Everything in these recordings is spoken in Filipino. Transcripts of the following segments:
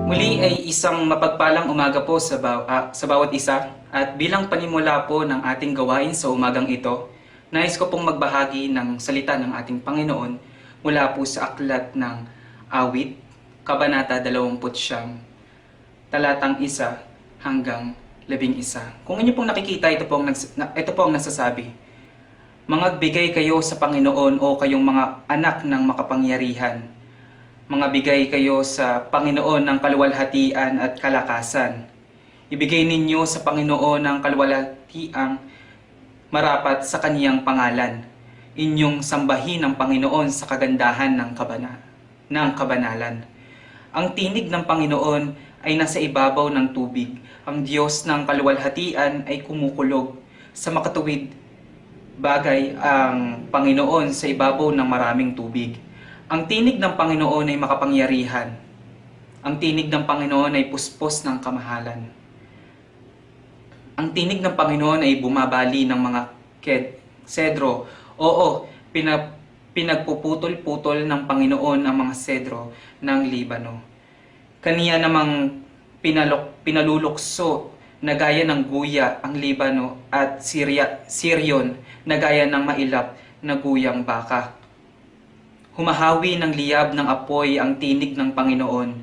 Muli ay isang mapagpalang umaga po sa bawat isa at bilang panimula po ng ating gawain sa umagang ito, nais ko pong magbahagi ng salita ng ating Panginoon mula po sa aklat ng Awit, Kabanata 29, talatang 1 hanggang 11. Kung inyo pong nakikita, ito po ang nagsasabi, "Mangagbigay kayo sa Panginoon o kayong mga anak ng makapangyarihan. Mga bigay kayo sa Panginoon ng kaluwalhatian at kalakasan. Ibigay ninyo sa Panginoon ang kaluwalhatiang marapat sa kaniyang pangalan. Inyong sambahin ang Panginoon sa kagandahan ng kabanalan. Ang tinig ng Panginoon ay nasa ibabaw ng tubig. Ang Diyos ng kaluwalhatian ay kumukulog. Sa makatuwid bagay ang Panginoon sa ibabaw ng maraming tubig. Ang tinig ng Panginoon ay makapangyarihan. Ang tinig ng Panginoon ay puspos ng kamahalan. Ang tinig ng Panginoon ay bumabali ng mga sedro. Oo, pinagpuputol-putol ng Panginoon ang mga sedro ng Libano. Kaniya namang pinalulukso na gaya ng guya ang Libano at Sirion na gaya ng mailap na guyang baka. Humahawi ng liyab ng apoy ang tinig ng Panginoon.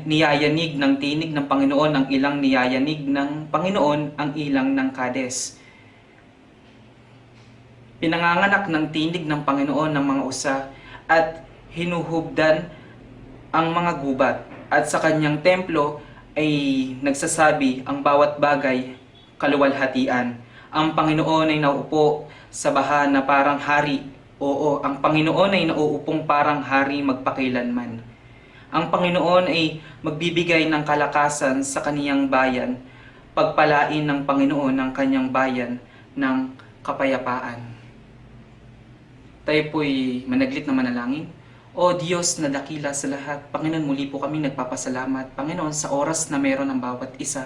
Niyayanig ng tinig ng Panginoon ang ilang niyayanig ng Panginoon ang ilang ng Kades. Pinanganganak ng tinig ng Panginoon ng mga usa at hinuhubdan ang mga gubat. At sa kanyang templo ay nagsasabi ang bawat bagay kaluwalhatian. Ang Panginoon ay nauupo sa baha na parang hari. Oo, ang Panginoon ay nauupong parang hari magpakailanman. Ang Panginoon ay magbibigay ng kalakasan sa kaniyang bayan, pagpalain ng Panginoon ang kanyang bayan ng kapayapaan. Tayo po'y managlit na manalangin. O Diyos na dakila sa lahat, Panginoon, muli po kami nagpapasalamat, Panginoon, sa oras na meron ng bawat isa.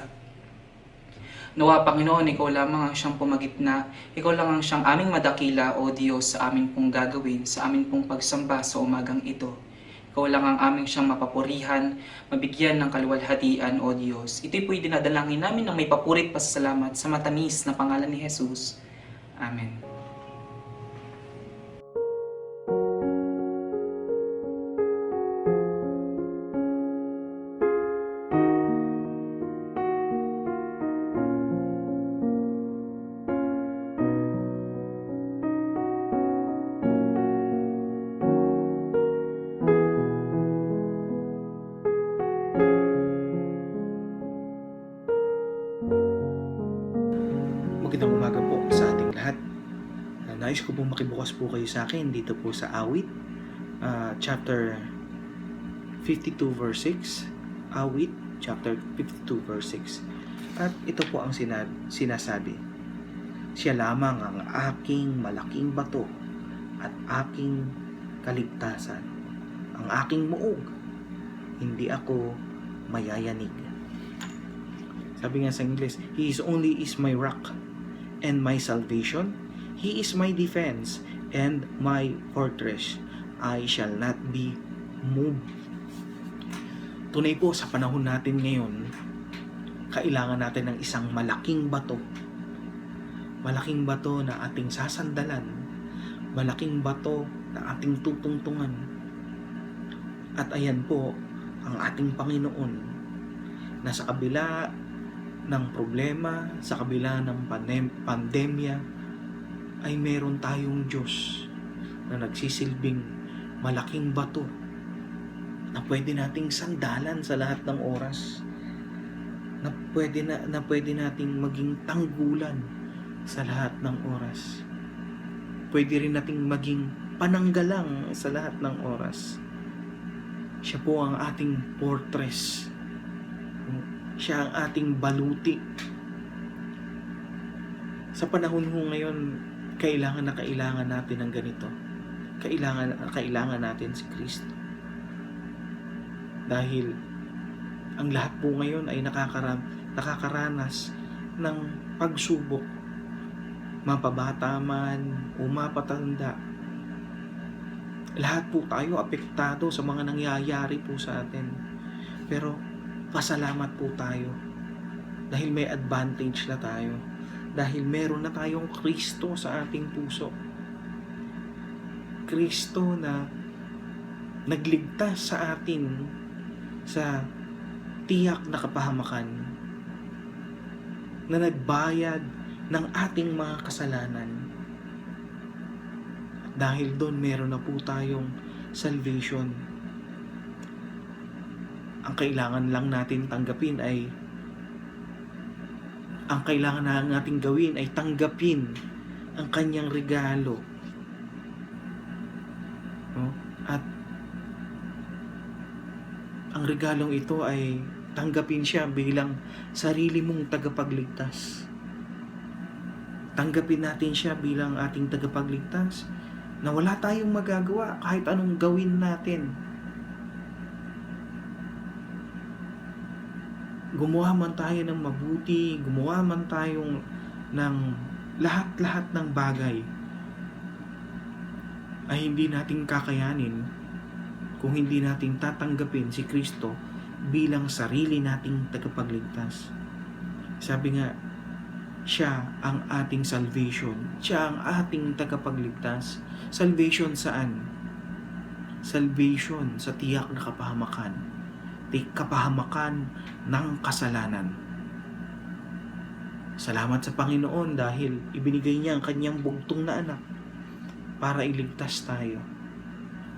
Nawa, Panginoon, Ikaw lamang ang siyang pumagitna. Ikaw lang ang siyang aming madakila, O Diyos, sa amin pong gagawin, sa amin pong pagsamba sa umagang ito. Ikaw lang ang aming siyang mapapurihan, mabigyan ng kaluwalhatian, O Diyos. Ito'y po'y dinadalangin namin ng may papurit pasasalamat sa matamis na pangalan ni Jesus. Amen. Magandang umaga po sa ating lahat. Nais ko pong makibukas po kayo sa akin dito po sa Awit, chapter 52 verse 6. Awit, chapter 52 verse 6. At ito po ang sinasabi. Siya lamang ang aking malaking bato at aking kaligtasan, ang aking muog, hindi ako mayayanig. Sabi nga sa English, He is only is my rock and my salvation. He is my defense and my fortress. I shall not be moved. Tunay po sa panahon natin ngayon, kailangan natin ng isang malaking bato. Malaking bato na ating sasandalan. Malaking bato na ating tutungtungan. At ayan po ang ating Panginoon na sa kabila ng problema, sa kabila ng pandemya, ay meron tayong Diyos na nagsisilbing malaking bato na pwede nating sandalan sa lahat ng oras, na pwede nating maging tanggulan sa lahat ng oras. Pwede rin nating maging pananggalang sa lahat ng oras. Siya po ang ating fortress. Siya ang ating baluti. Sa panahon ho ngayon, kailangan natin ng ganito. Kailangan natin si Kristo. Dahil ang lahat po ngayon ay nakakaranas ng pagsubok. Mapabata man o mapatanda. Lahat po tayo apektado sa mga nangyayari po sa atin. Pero Pasalamat po tayo dahil may advantage na tayo. Dahil meron na tayong Kristo sa ating puso. Kristo na nagligtas sa atin sa tiyak na kapahamakan, na nagbayad ng ating mga kasalanan. At dahil doon meron na po tayong salvation. Ang kailangan lang natin tanggapin ay ang kailangan na nating gawin ay tanggapin ang kanyang regalo. No? At ang regalong ito ay tanggapin siya bilang sarili mong tagapagligtas. Tanggapin natin siya bilang ating tagapagligtas na wala tayong magagawa kahit anong gawin natin. Gumawa man tayo ng mabuti, gumawa man tayong ng lahat-lahat ng bagay ay hindi natin kakayanin kung hindi natin tatanggapin si Kristo bilang sarili nating tagapagligtas. Sabi nga, siya ang ating salvation. Siya ang ating tagapagligtas. Salvation saan? Salvation sa tiyak na kapahamakan. Kapahamakan ng kasalanan. Salamat sa Panginoon dahil ibinigay niya ang kanyang bugtong na anak para iligtas tayo.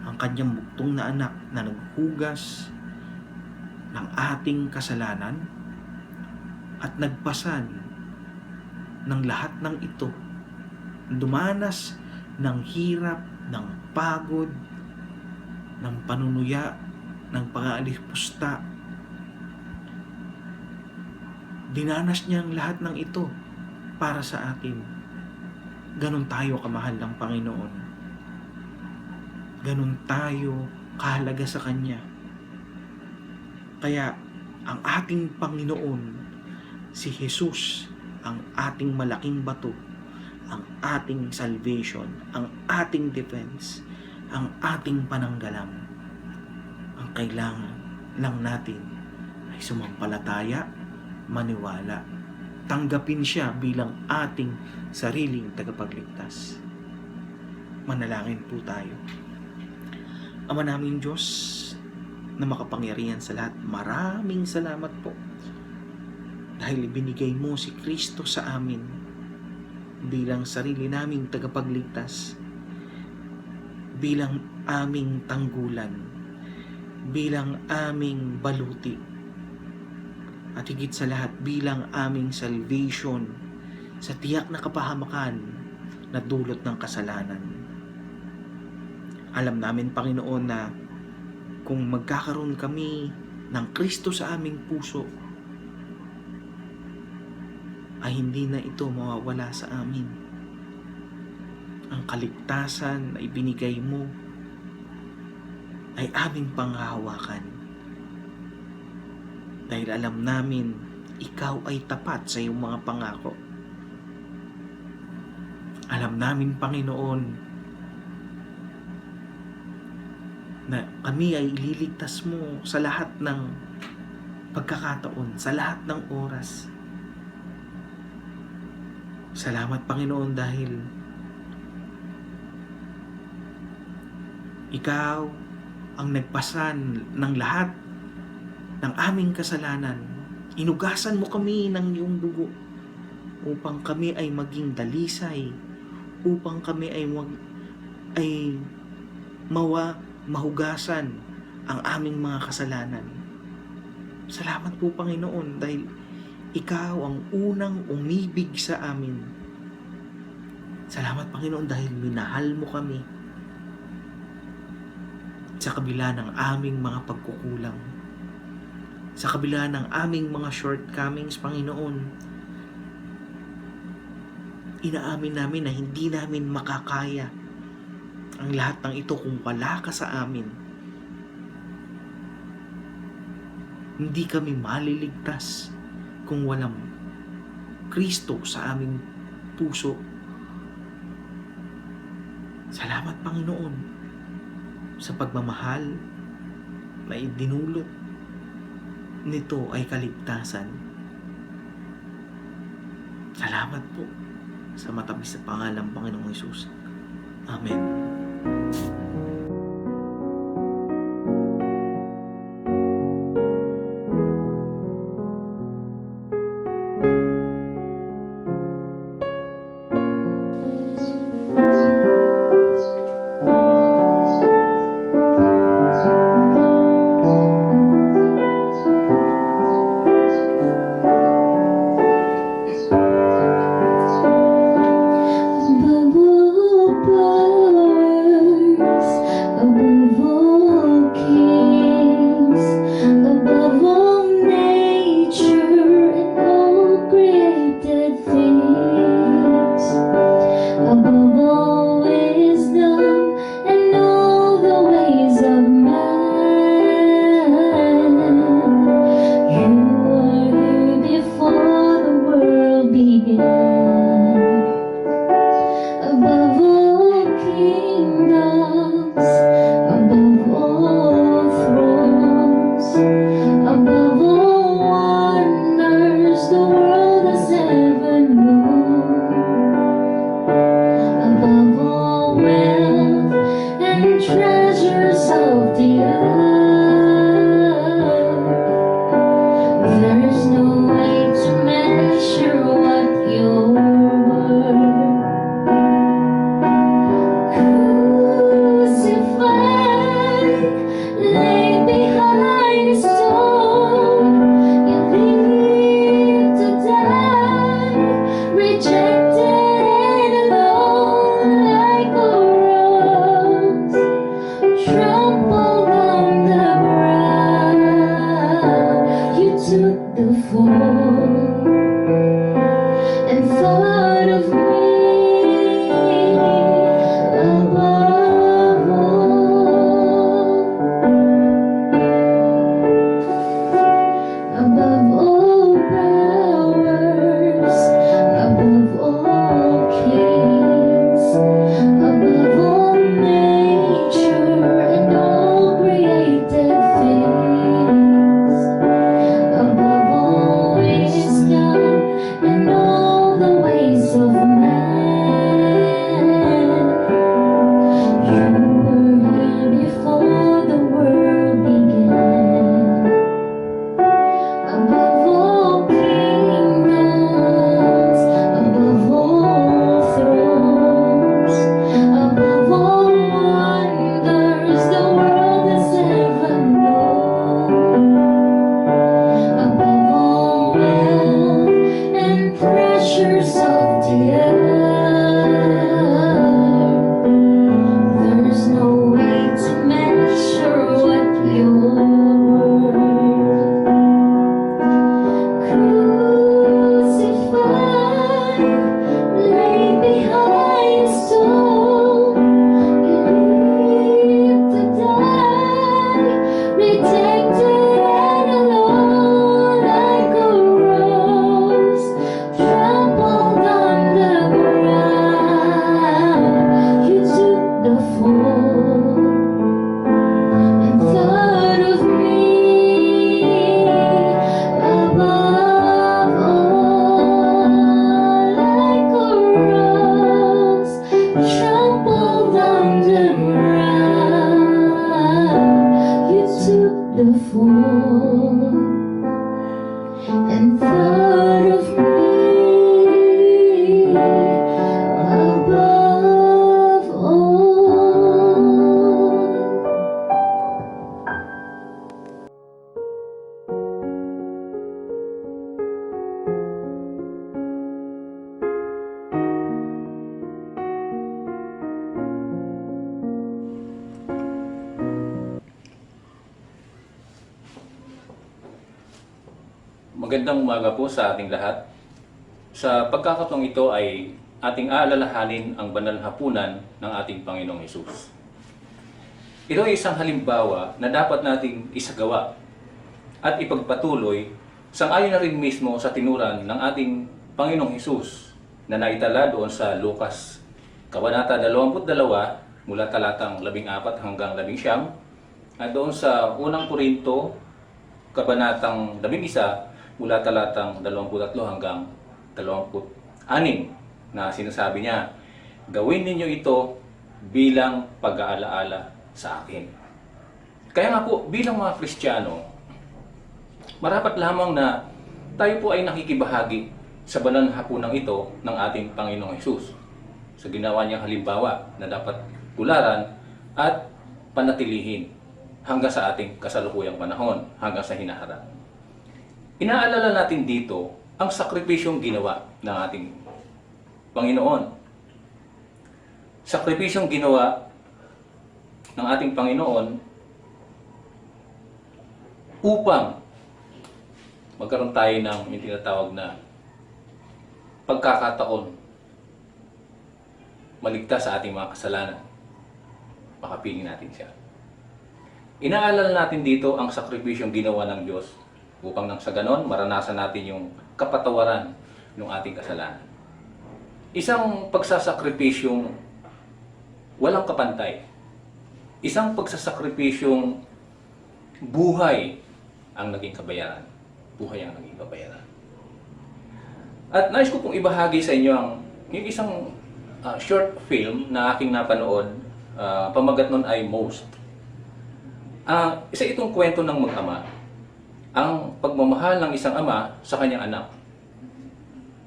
Ang kanyang bugtong na anak na naghugas ng ating kasalanan at nagpasan ng lahat ng ito. Dumanas ng hirap, ng pagod, ng panunuya, ng pang-aalipusta. Dinanas niya ang lahat ng ito para sa atin. Ganon tayo kamahal ng Panginoon. Ganon tayo kahalaga sa Kanya. Kaya ang ating Panginoon, si Jesus, ang ating malaking bato, ang ating salvation, ang ating defense, ang ating pananggalang. Ang kailangan lang natin ay sumampalataya, maniwala, tanggapin siya bilang ating sariling tagapagligtas. Manalangin po tayo. Ama naming Diyos na makapangyarihan sa lahat, maraming salamat po dahil ibinigay mo si Kristo sa amin bilang sarili naming tagapagligtas, bilang aming tanggulan, bilang aming baluti, at higit sa lahat bilang aming salvation sa tiyak na kapahamakan na dulot ng kasalanan. Alam namin, Panginoon, na kung magkakaroon kami ng Kristo sa aming puso, ay hindi na ito mawawala sa amin. Ang kaligtasan na ibinigay mo ay aming panghahawakan. Dahil alam namin, ikaw ay tapat sa iyong mga pangako. Alam namin, Panginoon, na kami ay ililigtas mo sa lahat ng pagkakataon, sa lahat ng oras. Salamat, Panginoon, dahil ikaw ang nagpasan ng lahat ng aming kasalanan. Inugasan mo kami ng iyong dugo upang kami ay maging dalisay, upang kami ay mahugasan ang aming mga kasalanan. Salamat po, Panginoon, dahil ikaw ang unang umibig sa amin. Salamat, Panginoon, dahil minahal mo kami sa kabila ng aming mga pagkukulang, sa kabila ng aming mga shortcomings, Panginoon. Inaamin namin na hindi namin makakaya ang lahat ng ito kung wala ka sa amin. Hindi kami maliligtas kung walang Kristo sa aming puso. Salamat, Panginoon, sa pagmamahal na idinulot nito ay kaligtasan. Salamat po sa matamis na pangalan ng Panginoong Hesus. Amen. Magandang umaga po sa ating lahat. Sa pagkakataong ito ay ating aalalahanin ang banal na hapunan ng ating Panginoong Hesus. Ito ay isang halimbawa na dapat nating isagawa at ipagpatuloy sang-ayon na rin mismo sa tinuran ng ating Panginoong Hesus na naitala doon sa Lucas, Kabanata 22, mula talatang 14 hanggang 19, at doon sa unang Korinto, Kabanatang 11 mula talatang 23 hanggang 26 na sinasabi niya, gawin ninyo ito bilang pag-aalaala sa akin. Kaya nga po, bilang mga Kristiyano, marapat lamang na tayo po ay nakikibahagi sa banal na hapunang ito ng ating Panginoong Hesus sa ginawa niyang halimbawa na dapat tularan at panatilihin hanggang sa ating kasalukuyang panahon, hanggang sa hinaharap. Inaalala natin dito ang sakripisyong ginawa ng ating Panginoon. Sakripisyong ginawa ng ating Panginoon upang magkaroon tayo ng yung tinatawag na pagkakataon maligtas sa ating mga kasalanan. Makapiling natin siya. Inaalala natin dito ang sakripisyong ginawa ng Diyos upang nang sa ganon, maranasan natin yung kapatawaran ng ating kasalanan. Isang pagsasakripisyong walang kapantay. Isang pagsasakripisyong buhay ang naging kabayaran. Buhay ang naging kabayaran. At nais ko pong ibahagi sa inyo yung isang short film na aking napanood. Pamagat nun ay Most. Isa itong kwento ng mag-ama. Ang pagmamahal ng isang ama sa kanyang anak.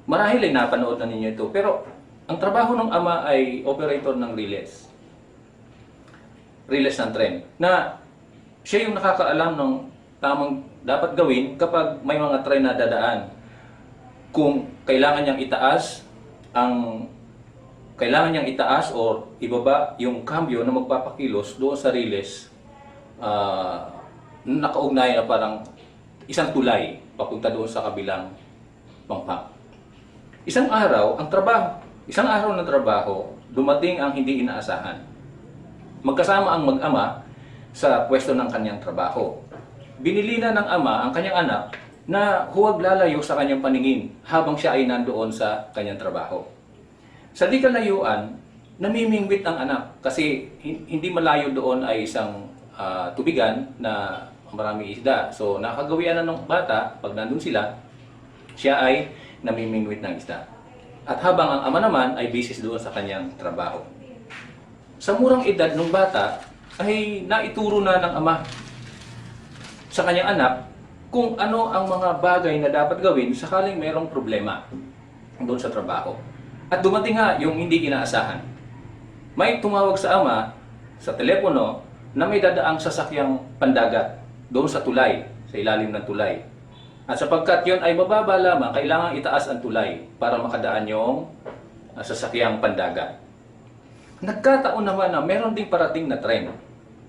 Marahil ay napanood na ninyo ito. Pero ang trabaho ng ama ay operator ng riles. Riles ng tren. Na siya yung nakakaalam ng tamang dapat gawin kapag may mga tren na dadaan. Kung kailangan niyang itaas o ibaba yung cambio na magpapakilos doon sa riles, nakaugnay na parang isang tulay papunta doon sa kabilang pangpak. Isang araw ng trabaho, dumating ang hindi inaasahan. Magkasama ang mag-ama sa pwesto ng kanyang trabaho. Binili na ng ama ang kanyang anak na huwag lalayo sa kanyang paningin habang siya ay nandoon sa kanyang trabaho. Sa di kalayuan, namimingwit ang anak kasi hindi malayo doon ay isang tubigan na maraming isda. So nakagawian na ng bata, pag nandun sila, siya ay namimingwit ng isda. At habang ang ama naman ay busy doon sa kanyang trabaho. Sa murang edad ng bata ay naituro na ng ama sa kanyang anak kung ano ang mga bagay na dapat gawin sakaling mayroong problema doon sa trabaho. At dumating nga yung hindi inaasahan. May tumawag sa ama sa telepono na may dadaang sasakyang pandagat doon sa tulay, sa ilalim ng tulay. At sapagkat yon ay mababa lamang, kailangan itaas ang tulay para makadaan yung sasakyang pandagat. Nagkataon naman na meron ding parating na tren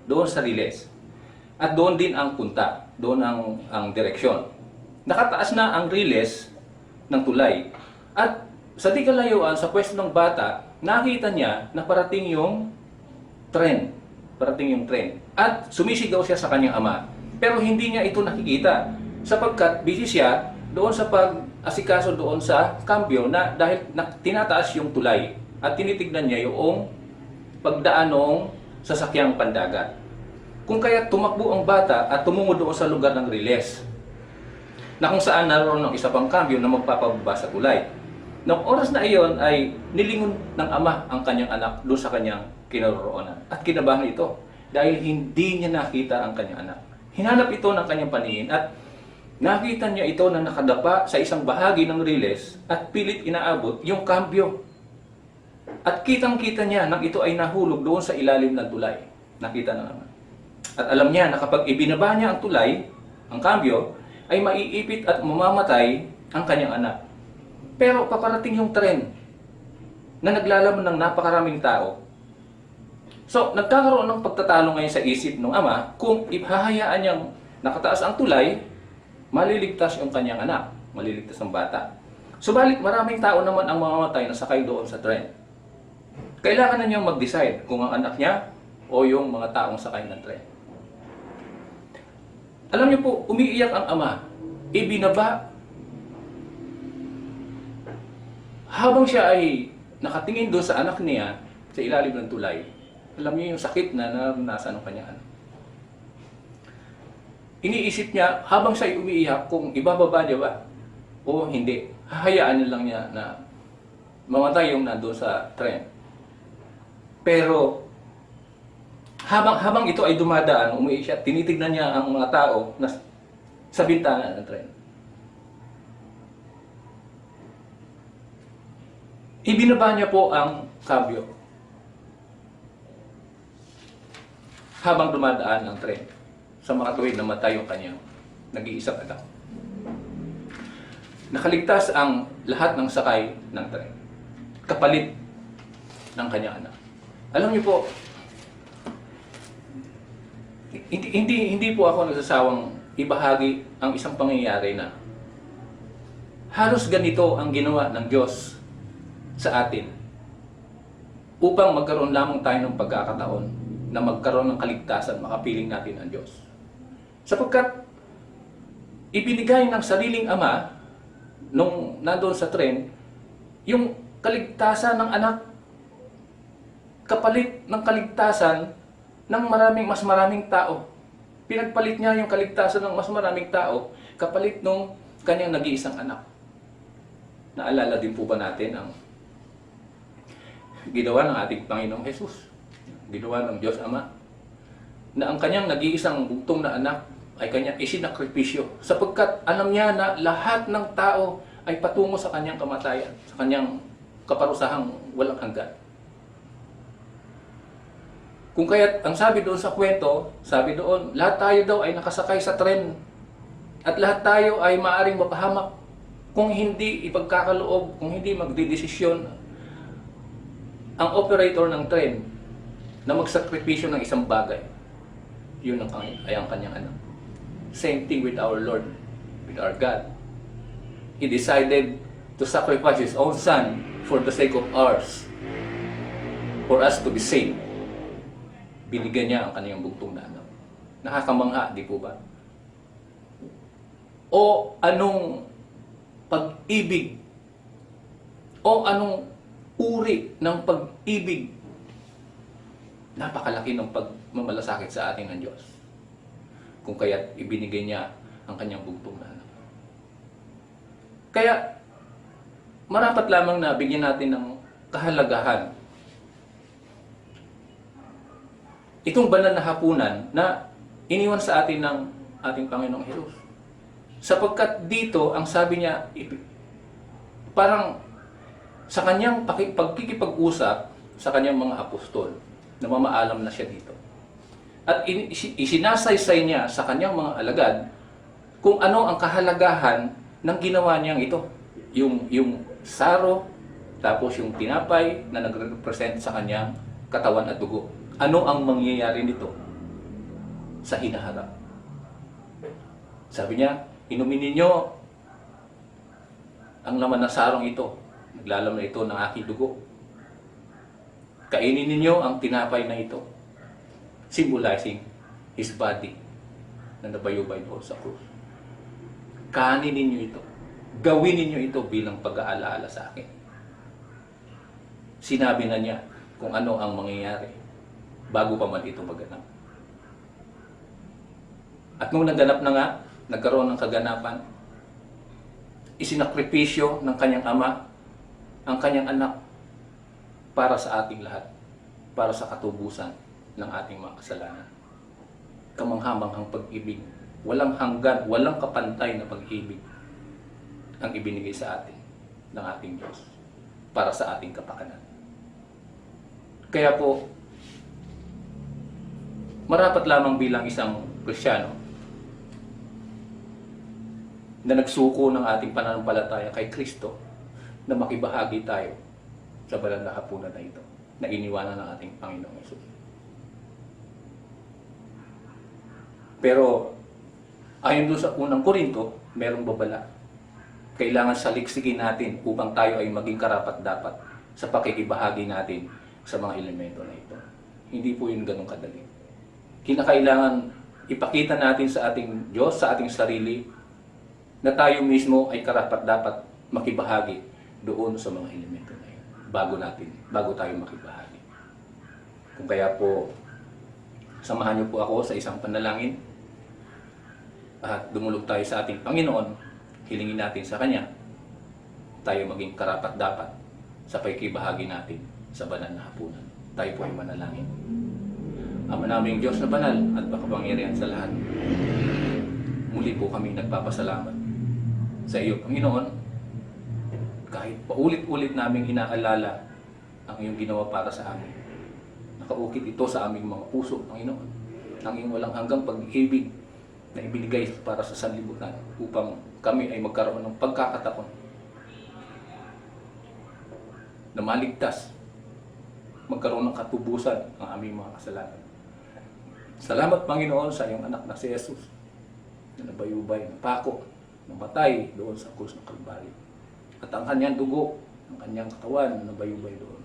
doon sa riles. At doon din ang punta, doon ang direksyon. Nakataas na ang riles ng tulay. At sa di kalayuan, sa pwesto ng bata, nakita niya na parating yung tren. At sumisigaw siya sa kanyang ama. Pero hindi niya ito nakikita sapagkat busy siya doon sa pag-asikaso doon sa kambyo na dahil tinataas yung tulay at tinitignan niya yung pagdaan ng sasakyang pandagat. Kung kaya tumakbo ang bata at tumungo doon sa lugar ng riles na kung saan naroon ng isa pang kambyo na magpapababa sa tulay. Noong oras na iyon ay nilingon ng ama ang kanyang anak doon sa kanyang kinaroroonan. At kinabahan ito dahil hindi niya nakita ang kanyang anak. Hinanap ito ng kanyang paningin at nakita niya ito na nakadapa sa isang bahagi ng riles at pilit inaabot yung kambyo. At kitang-kita niya nang ito ay nahulog doon sa ilalim ng tulay. Nakita ng ama. At alam niya na kapag ibinaba niya ang tulay, ang kambyo, ay maiipit at mamamatay ang kanyang anak. Pero paparating yung tren na naglalaman ng napakaraming tao. So, nagkakaroon ng pagtatalo ngayon sa isip ng ama kung ihahayaan niyang nakataas ang tulay, maliligtas yung kanyang anak, maliligtas ang bata. Subalit maraming tao naman ang mamamatay na sakay doon sa tren. Kailangan na niyang mag-decide kung ang anak niya o yung mga taong sakay ng tren. Alam niyo po, umiiyak ang ama. Ibinaba. Habang siya ay nakatingin doon sa anak niya, sa ilalim ng tulay, alam niyo yung sakit na naranasan ng kanyang anak. iniisip niya habang siya umiiyak kung ibababa niya ba o hindi. Hahayaan niya lang niya na mamatay yung nandun sa tren. Pero habang ito ay dumadaan, umuwi siya, tinitignan niya ang mga tao na sa bintana ng tren. Ibinaba niya po ang kabyo habang dumadaan ang tren sa mga tuwid na matay yung kanyang nag-iisang anak. Nakaligtas ang lahat ng sakay ng tren, kapalit ng kanyang anak. Alam niyo po, hindi po ako nagsasawang ibahagi ang isang pangyayari na halos ganito ang ginawa ng Diyos sa atin upang magkaroon lamang tayo ng pagkakataon na magkaroon ng kaligtasan, makapiling natin ang Diyos. Sapagkat ibinigay ng sariling ama nung nandoon sa tren yung kaligtasan ng anak kapalit ng kaligtasan ng mas maraming tao. Pinagpalit niya yung kaligtasan ng mas maraming tao kapalit nung kanyang nag-iisang anak. Naalala din po ba natin ang ginawa ng ating Panginoong Jesus? Ginawa ng Diyos Ama na ang kanyang nag-iisang bugtong na anak ay kanyang isinakripisyo sapagkat alam niya na lahat ng tao ay patungo sa kanyang kamatayan, sa kanyang kaparusahang walang hanggan. Kung kaya't ang sabi doon sa kwento, sabi doon, lahat tayo daw ay nakasakay sa tren at lahat tayo ay maaring mapahamak kung hindi ipagkakaloob, kung hindi magdidesisyon ang operator ng tren na magsakripisyo ng isang bagay. Yun ay ang kanyang anak. Same thing with our Lord, with our God. He decided to sacrifice His own Son for the sake of ours, for us to be saved. Binigyan niya ang kanyang bugtong na anak. Nakakamangha, di po ba? O anong pag-ibig o anong uri ng pag-ibig, napakalaki ng pagmamalasakit sa atin ng Diyos. Kung kaya't ibinigay niya ang kanyang bugtong na anak. Kaya, marapat lamang na bigyan natin ng kahalagahan itong banal na hapunan na iniwan sa atin ng ating Panginoong Hesus. Sapagkat dito, ang sabi niya, parang sa kanyang pagkikipag-usap sa kanyang mga apostol, na mamaalam na siya dito. At isinasaysay niya sa kanyang mga alagad kung ano ang kahalagahan ng ginawa niyang ito. Yung saro, tapos yung tinapay na nagre-represent sa kanyang katawan at dugo. Ano ang mangyayari nito sa hinaharap? Sabi niya, inumin ninyo ang laman ng sarong ito. Naglalaman ito ng aking dugo. Kainin ninyo ang tinapay na ito, symbolizing His body na nabayubay doon sa krus. Kanin ninyo ito. Gawin ninyo ito bilang pag-aalaala sa akin. Sinabi na niya kung ano ang mangyayari bago pa man ito maganap. At nung naganap na nga, nagkaroon ng kaganapan, isinakripisyo ng kanyang ama ang kanyang anak para sa ating lahat, para sa katubusan ng ating mga kasalanan. Kamanghamanghang pag-ibig, walang hanggan, walang kapantay na pag-ibig ang ibinigay sa atin ng ating Diyos para sa ating kapakanan. Kaya po, marapat lamang bilang isang Kristiyano na nagsuko ng ating pananampalataya kay Kristo na makibahagi tayo sa banal na hapunan na ito na iniwanan ng ating Panginoong Hesus. Pero ayon doon sa unang Korinto, merong babala. Kailangan saliksigin natin upang tayo ay maging karapat-dapat sa pakikibahagi natin sa mga elemento na ito. Hindi po yun ganun kadali. Kinakailangan ipakita natin sa ating Diyos, sa ating sarili, na tayo mismo ay karapat-dapat makibahagi doon sa mga elemento na yun. Bago tayo makibahagi. Kung kaya po, samahan niyo po ako sa isang panalangin. at dumulog tayo sa ating Panginoon, hilingin natin sa Kanya, tayo maging karapat-dapat sa paikibahagi natin sa banal na hapunan. Tayo po ay manalangin. Ama naming Diyos na banal at makapangyarihan sa lahat, muli po kami nagpapasalamat sa iyo, Panginoon, kahit paulit-ulit naming inaalala ang iyong ginawa para sa amin. Nakaukit ito sa aming mga puso, Panginoon, ang iyong walang hanggang pag-ibig na ibinigay para sa sanlibutan upang kami ay magkaroon ng pagkakataon na maligtas, magkaroon ng katubusan ang aming mga kasalanan. Salamat, Panginoon, sa iyong anak na si Jesus na nabayubay, napako, namatay doon sa krus ng Kalbaryo. At ang kanyang dugo, ang kanyang katawan na nabayubay doon,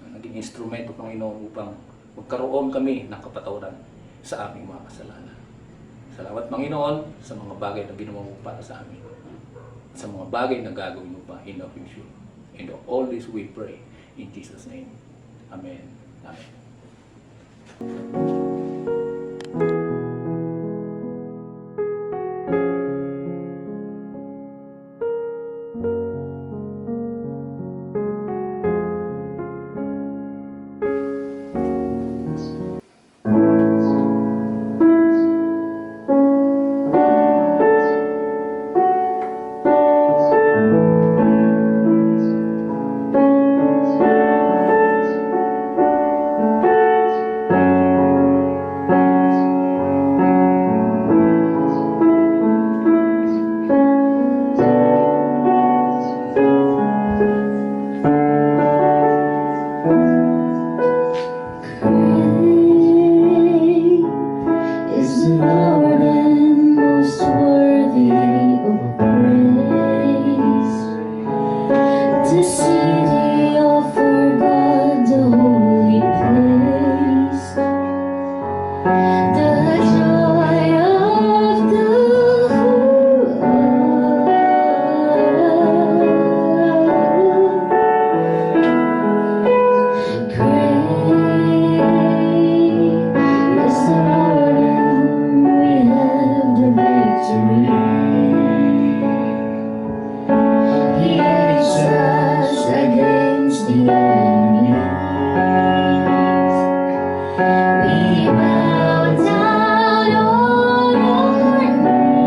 na naging instrumento, Panginoon, upang magkaroon kami ng kapatawaran sa aming mga kasalanan. Salamat, Panginoon, sa mga bagay na ginawa mo para sa amin. Sa mga bagay na gagawin mo pa in the future. And all this we pray in Jesus' name. Amen. Amen. Is the Lord and most worthy of praise. The city of our God, the holy place. The joy of the world. Great is the Lord in whom we have the victory. He hates us against the enemies. We bow down on our knees.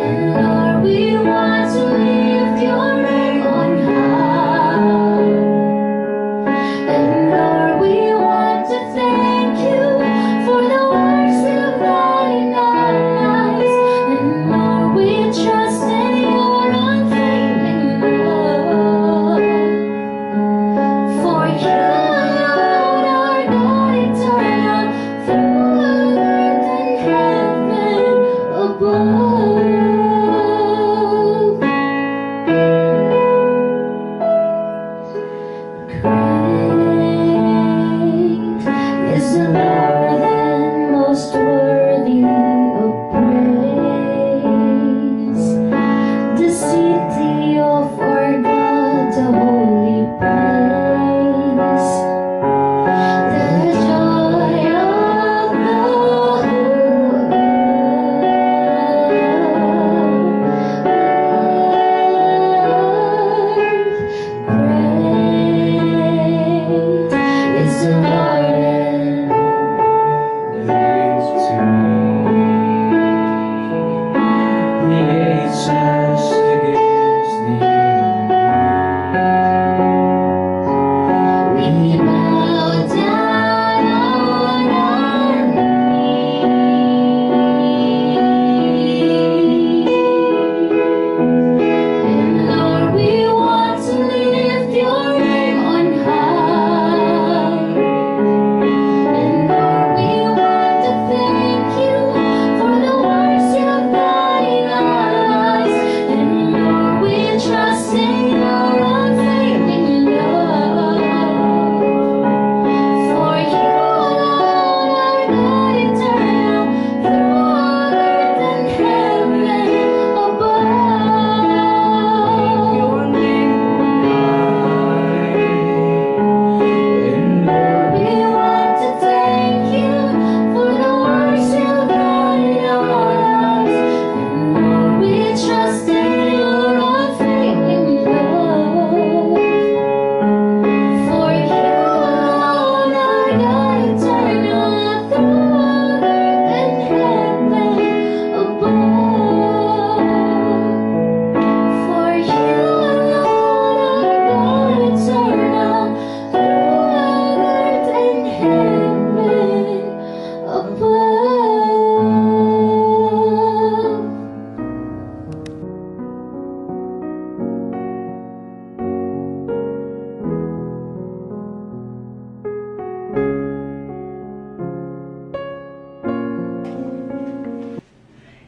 And Lord, we want to lift your name on high. And Lord, we want to thank you for the works you've done in our lives. And Lord, we trust in your unfailing love. For you alone are God eternal, through earth and heaven above. Great is the Lord and most worthy of praise. The city of our God, the holy place. The joy of the world. Great is the Lord and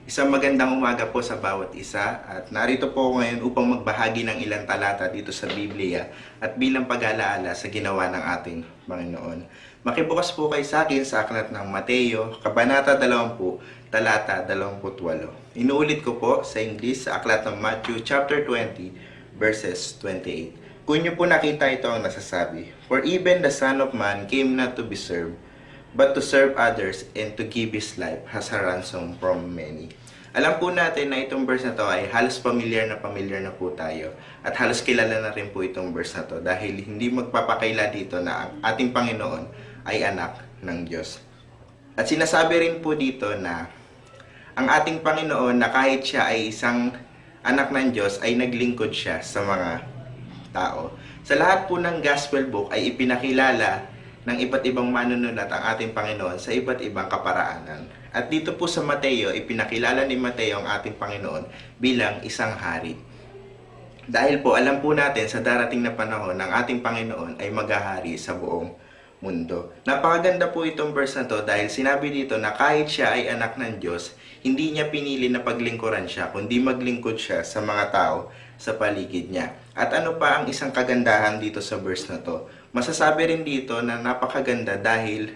Isang magandang umaga po sa bawat isa at narito po ako ngayon upang magbahagi ng ilang talata dito sa Biblia at bilang pag-alaala sa ginawa ng ating Panginoon. Makibukas po kayo sa akin sa aklat ng Mateo, Kabanata 20, talata 28. Inuulit ko po sa English sa aklat ng Matthew chapter 20, verses 28. Kung niyo po nakita ito ang nasasabi, "For even the Son of Man came not to be served, but to serve others and to give His life as a ransom from many." Alam po natin na itong verse na to ay halos familiar na po tayo. At halos kilala na rin po itong verse na to dahil hindi magpapakaila dito na ang ating Panginoon ay anak ng Diyos. At sinasabi rin po dito na ang ating Panginoon na kahit siya ay isang anak ng Diyos ay naglingkod siya sa mga tao. Sa lahat po ng Gospel book ay ipinakilala ng iba't ibang manunulat ang ating Panginoon sa iba't ibang kaparaanan. At dito po sa Mateo, ipinakilala ni Mateo ang ating Panginoon bilang isang hari. Dahil po alam po natin sa darating na panahon ng ating Panginoon ay maghahari sa buong mundo. Napakaganda po itong verse na to dahil sinabi dito na kahit siya ay anak ng Diyos, hindi niya pinili na paglingkuran siya, kundi maglingkod siya sa mga tao sa paligid niya. At ano pa ang isang kagandahan dito sa verse na to? Masasabi rin dito na napakaganda dahil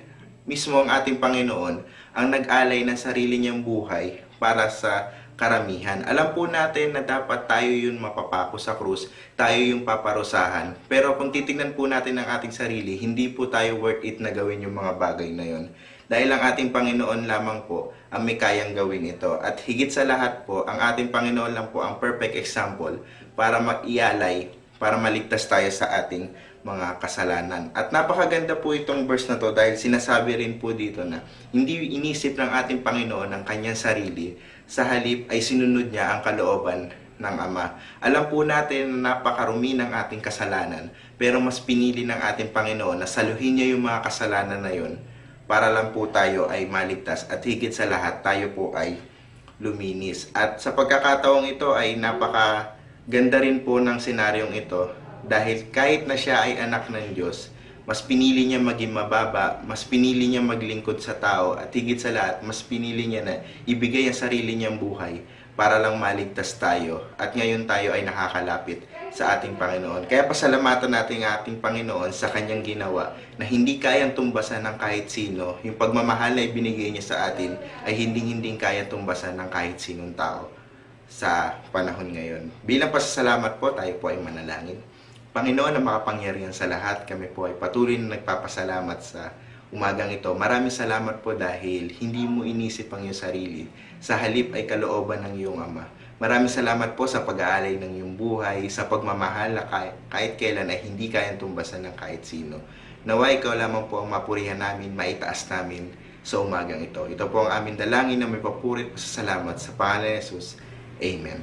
mismo ang ating Panginoon ang nag-alay ng sarili niyang buhay para sa karamihan. Alam po natin na dapat tayo yung mapapako sa krus, tayo yung paparusahan. Pero kung titingnan po natin ang ating sarili, hindi po tayo worth it na gawin yung mga bagay na yon. Dahil ang ating Panginoon lamang po ang may kayang gawin ito. At higit sa lahat po, ang ating Panginoon lang po ang perfect example para mag-ialay, para maligtas tayo sa ating mga kasalanan. At napakaganda po itong verse na to dahil sinasabi rin po dito na hindi inisip ng ating Panginoon ang kanyang sarili, sa halip ay sinunod niya ang kalooban ng Ama. Alam po natin na napakarumi ng ating kasalanan, pero mas pinili ng ating Panginoon na saluhin niya yung mga kasalanan na yon para lang po tayo ay maligtas at higit sa lahat tayo po ay luminis. At sa pagkakataong ito ay napakaganda rin po ng senaryong ito dahil kahit na siya ay anak ng Diyos, mas pinili niya maging mababa, mas pinili niya maglingkod sa tao, at higit sa lahat, mas pinili niya na ibigay ang sarili niyang buhay para lang maligtas tayo. At ngayon tayo ay nakakalapit sa ating Panginoon. Kaya pasalamatan natin ang ating Panginoon sa kanyang ginawa na hindi kayang tumbasan ng kahit sino. Yung pagmamahal na ibinigay niya sa atin ay hindi kayang tumbasan ng kahit sinong tao sa panahon ngayon. Bilang pasasalamat po, tayo po ay manalangin. Panginoon na makapangyarihan sa lahat, kami po ay patuloy na nagpapasalamat sa umagang ito. Maraming salamat po dahil hindi mo inisip ang iyong sarili. Sa halip ay kalooban ng iyong Ama. Maraming salamat po sa pag-aalay ng iyong buhay, sa pagmamahal na kahit kailan ay hindi kayang tumbasan ng kahit sino. Naway ikaw lamang po ang mapurihan namin, maitaas namin sa umagang ito. Ito po ang aming dalangin na may papurit sa salamat sa pangalan ni Jesus. Amen.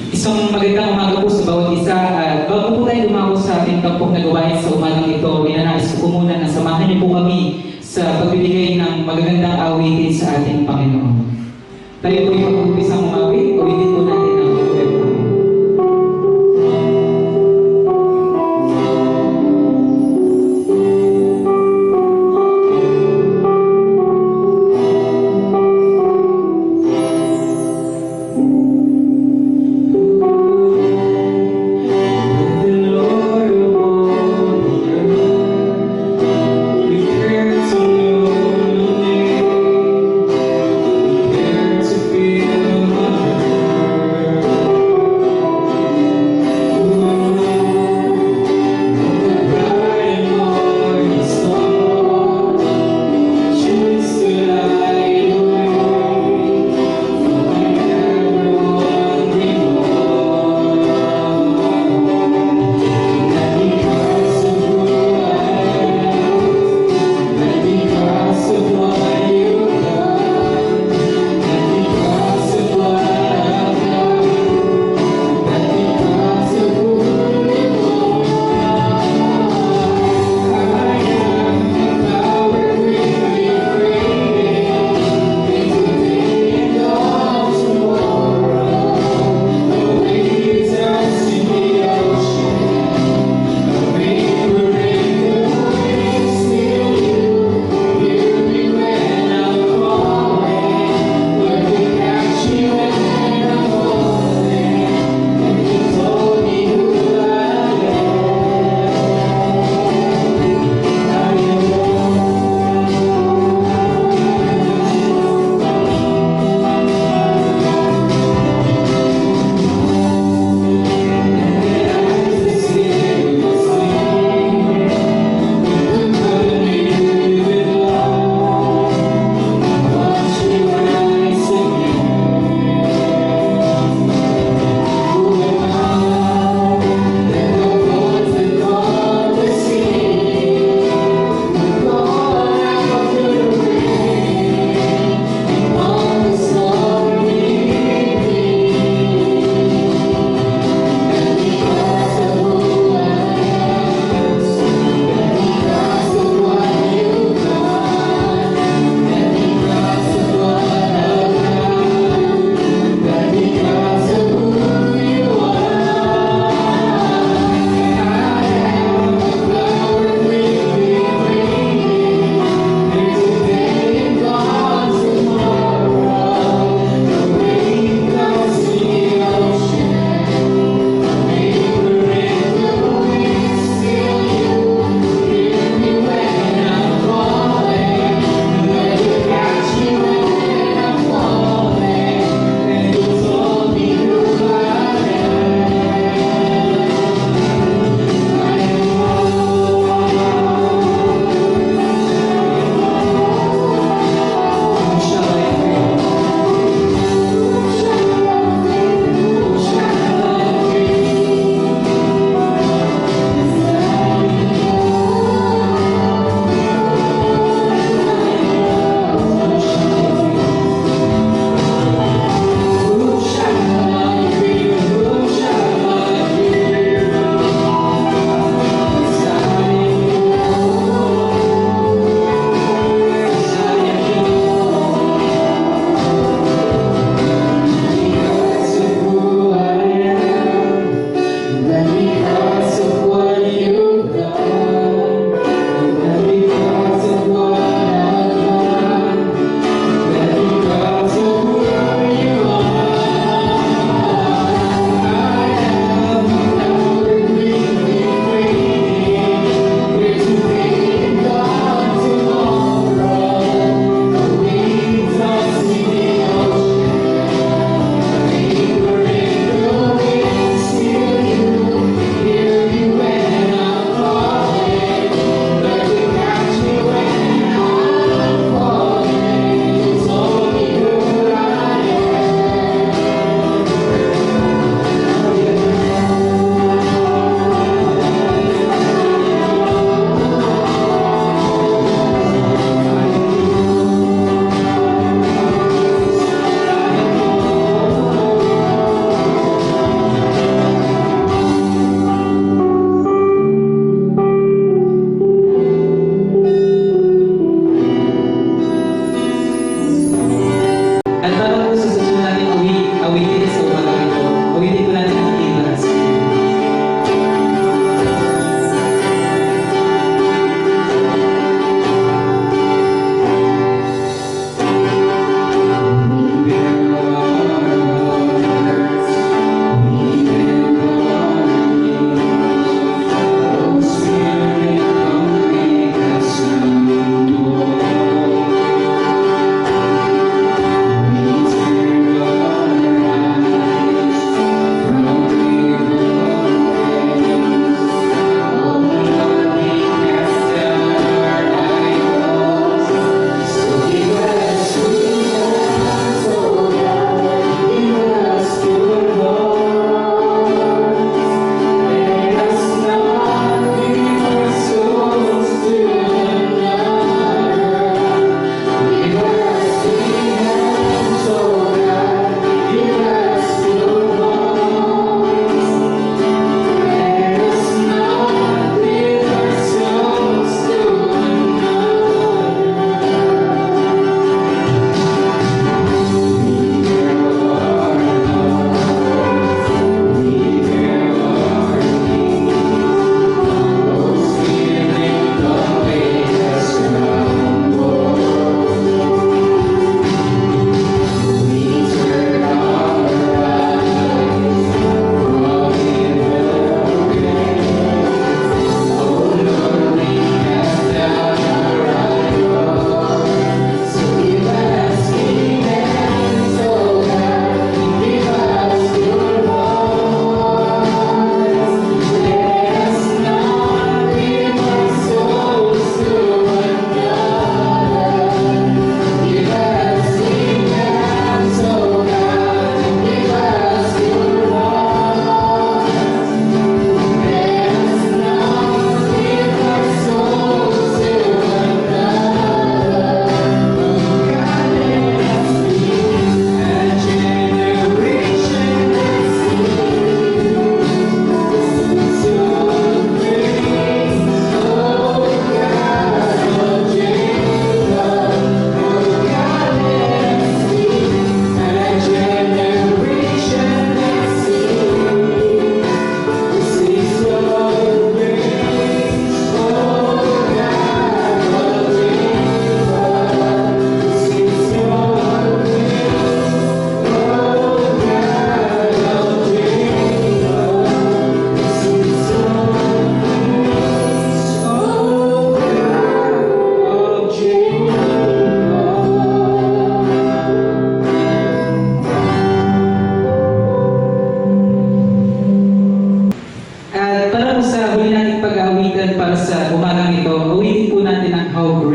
Isang magandang umaga po sa bawat isa at bago po tayo dumako sa ating tampok na gawain sa umagang ito, ninanais ko po muna na samahan niyo po kami sa pagbibigay ng magagandang awitin sa ating Panginoon. Tayo po yung mag-umpisang umawit, awitin po natin ang web. To feel my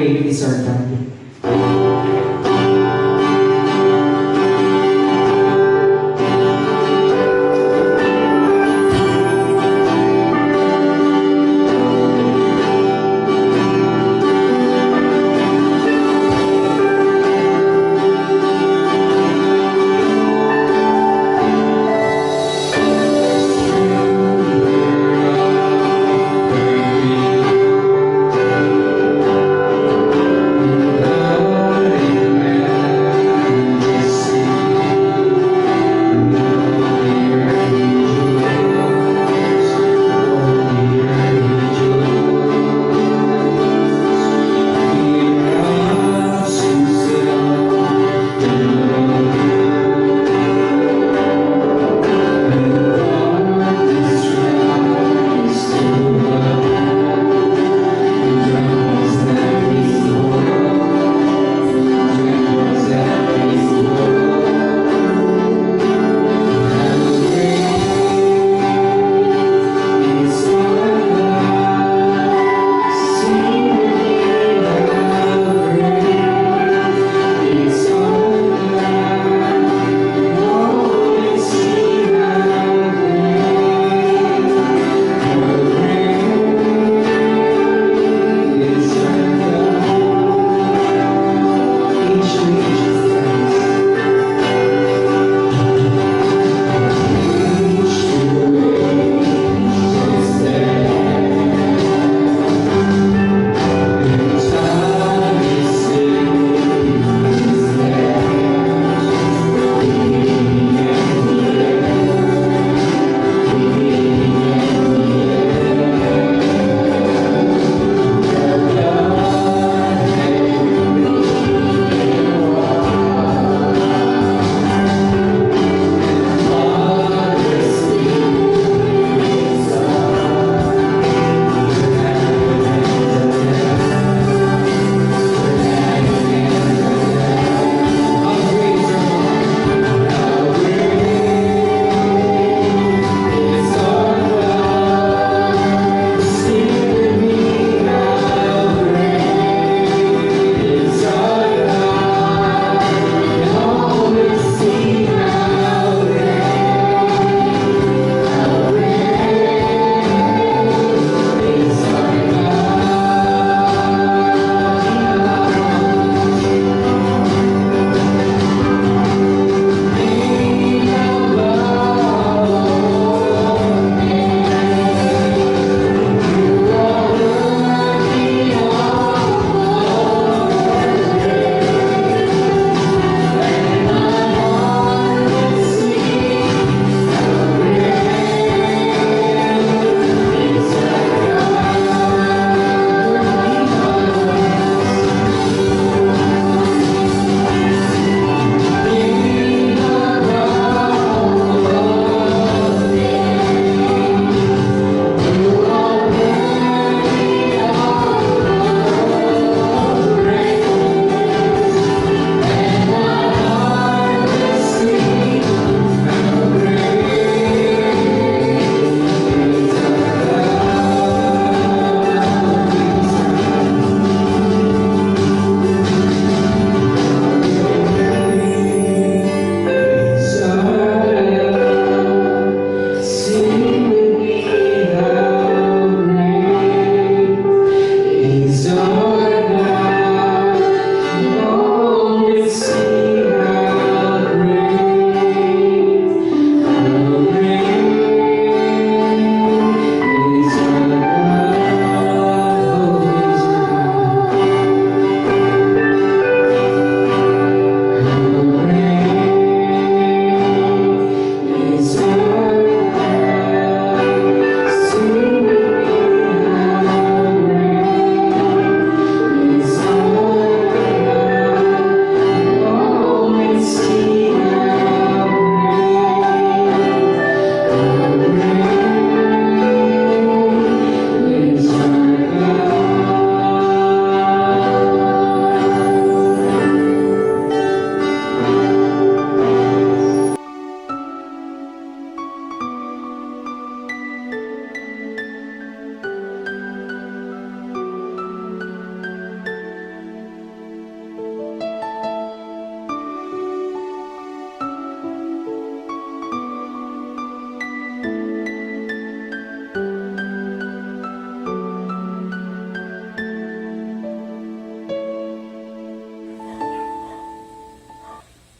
pray, please, our God.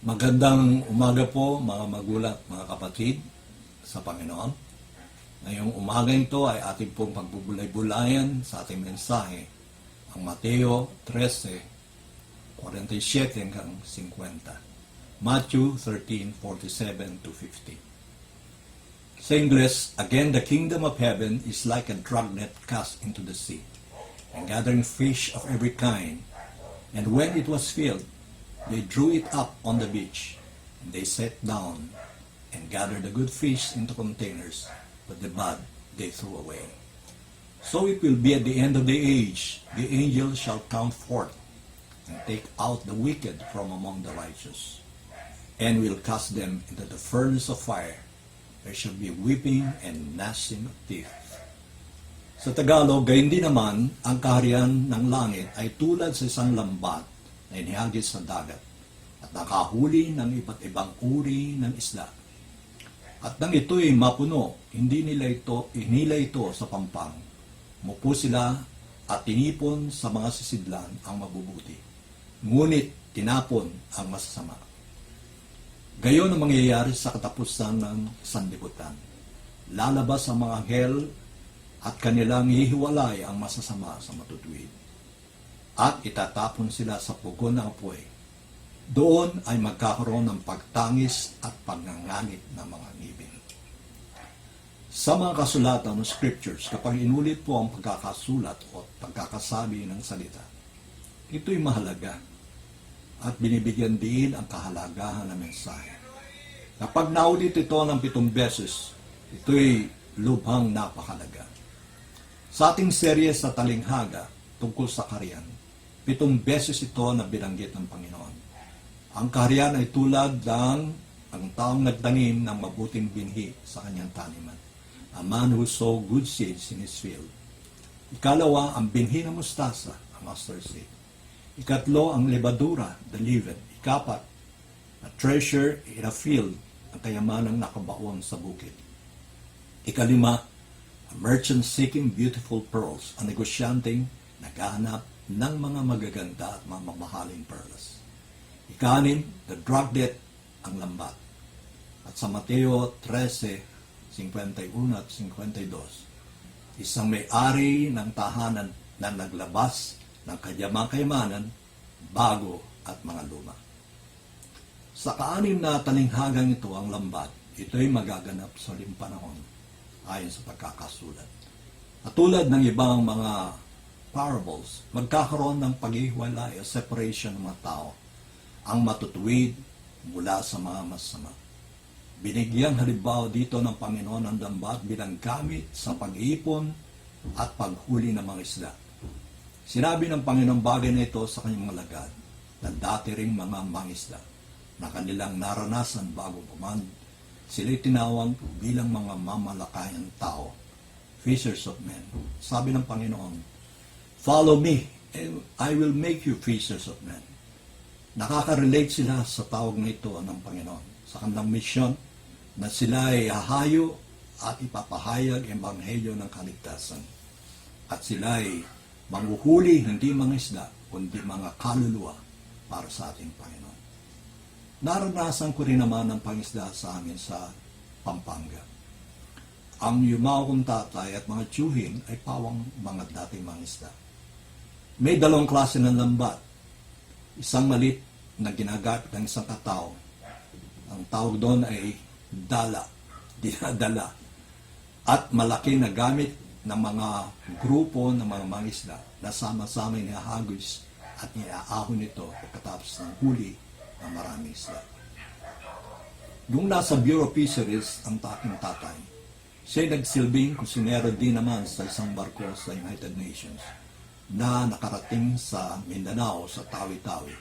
Magandang umaga po mga magulang, mga kapatid sa Panginoon. Ngayong umaga ito ay ating pong pagbubulay-bulayan sa ating mensahe, ang Mateo 13:47 hanggang 50. Matthew 13:47-50. Sa English, again, the kingdom of heaven is like a dragnet cast into the sea, and gathering fish of every kind. And when it was filled, they drew it up on the beach, and they sat down and gathered the good fish into containers, but the bad they threw away. So it will be at the end of the age, the angels shall come forth and take out the wicked from among the righteous, and will cast them into the furnace of fire. There shall be weeping and gnashing of teeth. Sa Tagalog, gayon din naman, ang kaharian ng langit ay tulad sa isang lambat na inihagis sa dagat at nakahuli ng iba't ibang uri ng isda. At nang ito'y mapuno, hinila ito sa pampang. Mupo sila at tinipon sa mga sisidlan ang mabubuti. Ngunit tinapon ang masasama. Gayon ang mangyayari sa katapusan ng sanlibutan. Lalabas ang mga anghel at kanilang hihiwalay ang masasama sa matutuwid. At itatapon sila sa pugon ng apoy. Doon ay magkakaroon ng pagtangis at pagngangalit ng mga ngipin. Sa mga kasulatan o scriptures, kapag inulit po ang pagkakasulat o pagkakasabi ng salita, ito'y mahalaga at binibigyan din ang kahalagahan ng mensahe. Kapag naulit ito ng 7 beses, ito'y lubhang napakalaga. Sa ating serye sa talinghaga tungkol sa kaharian, 7 beses ito na binanggit ng Panginoon. Ang kaharian ay tulad ng ang taong nagtanim ng mabuting binhi sa kanyang taniman. A man who sowed good seeds in his field. Ikalawa, ang binhi ng mustasa, ang mustard seed. Ikatlo, ang lebadura, the leaven. Ikapat, a treasure in a field, ang kayamanang nakabaon sa bukid. Ikalima, a merchant seeking beautiful pearls, ang negosyanteng naghahanap ng mga magaganda at mamahaling pearls. Ika-6, the dragnet, ang lambat. At sa Mateo 13:51 at 52, isang may-ari ng tahanan na naglabas ng kayamanan, bago at mga luma. Sa ka-6 na talinghagang ito, ang lambat, ito'y magaganap sa huling panahon ayon sa pagkakasulat. At tulad ng ibang mga parables, magkakaroon ng paghiwalay o separation ng mga tao, ang matutuwid mula sa mga masama. Binigyang halimbawa dito ng Panginoon ang lambat bilang gamit sa pag-ipon at paghuli ng mga isda. Sinabi ng Panginoong bagay na ito sa kanyang mga lagad na dati ring mga mangisda na kanilang naranasan bago puman. Sila'y tinawag bilang mga mamalakayang tao, fishers of men. Sabi ng Panginoon, "Follow me, and I will make you fishers of men." Nakaka-relate sila sa tawag na ito ng Panginoon sa kanilang misyon na sila ay hahayo at ipapahayag ang ebanghelyo ng kaligtasan. At sila ay manghuhuli hindi mga isda, kundi mga kaluluwa para sa ating Panginoon. Naranasan ko rin naman ang pangisda sa amin sa Pampanga. Ang yumao kong tatay at mga tiyuhin ay pawang mga dating mga isda. May 2 klase ng lambat. Isang malit na ginagamit ng isang katao. Ang tawag doon ay dala, dinadala. At malaki na gamit ng mga grupo ng mga mangisda na sama-sama inihagos at iaahon nito pagkatapos ng huli ng maraming isda. Nung nasa Bureau of Fisheries ang aking tatay, siya'y nagsilbing kusinero din naman sa isang barko sa United Nations na nakarating sa Mindanao sa Tawi-Tawi.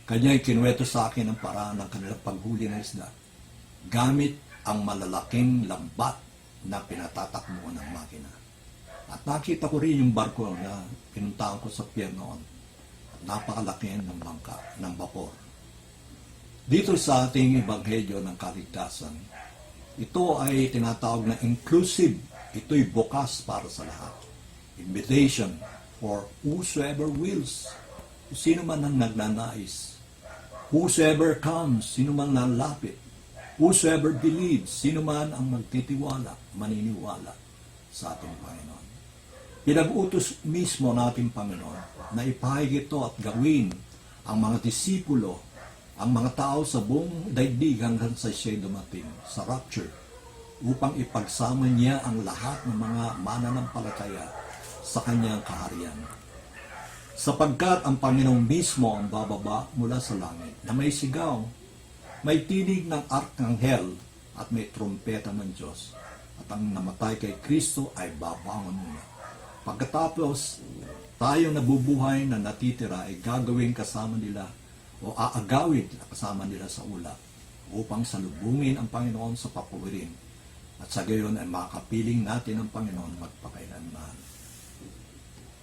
Kanya'y kinuwento sa akin ang paraan ng kanilang paghuli ng isda gamit ang malalaking lambat na pinatatakbo ng makina. At nakita ko rin yung barko na pinuntahan ko sa pier noon. Napakalaki ng bangka, ng vapor. Dito sa ating ebanghelyo ng kaligtasan, ito ay tinatawag na inclusive. Ito'y bukas para sa lahat. Invitation for whosoever wills. Kung sino man ang nagnanais. Whosoever comes, sino man lalapit. Whosoever believes, sino man ang magtitiwala, maniniwala sa ating Panginoon. Pinag-utos mismo natin Panginoon na ipahig ito at gawin ang mga disipulo, ang mga tao sa buong daigdig hanggang sa siya'y dumating sa rapture upang ipagsama niya ang lahat ng mga mananampalataya sa kanyang kaharian. Sapagkat ang Panginoon mismo ang bababa mula sa langit na may sigaw, may tinig ng arkanghel at may trompeta ng Diyos. At ang namatay kay Kristo ay babangon muna. Pagkatapos, tayo nabubuhay na natitira ay gagawin kasama nila o aagawin kasama nila sa ulap upang salubungin ang Panginoon sa papuwirin. At sa gayon ay makapiling natin ang Panginoon magpakailanman.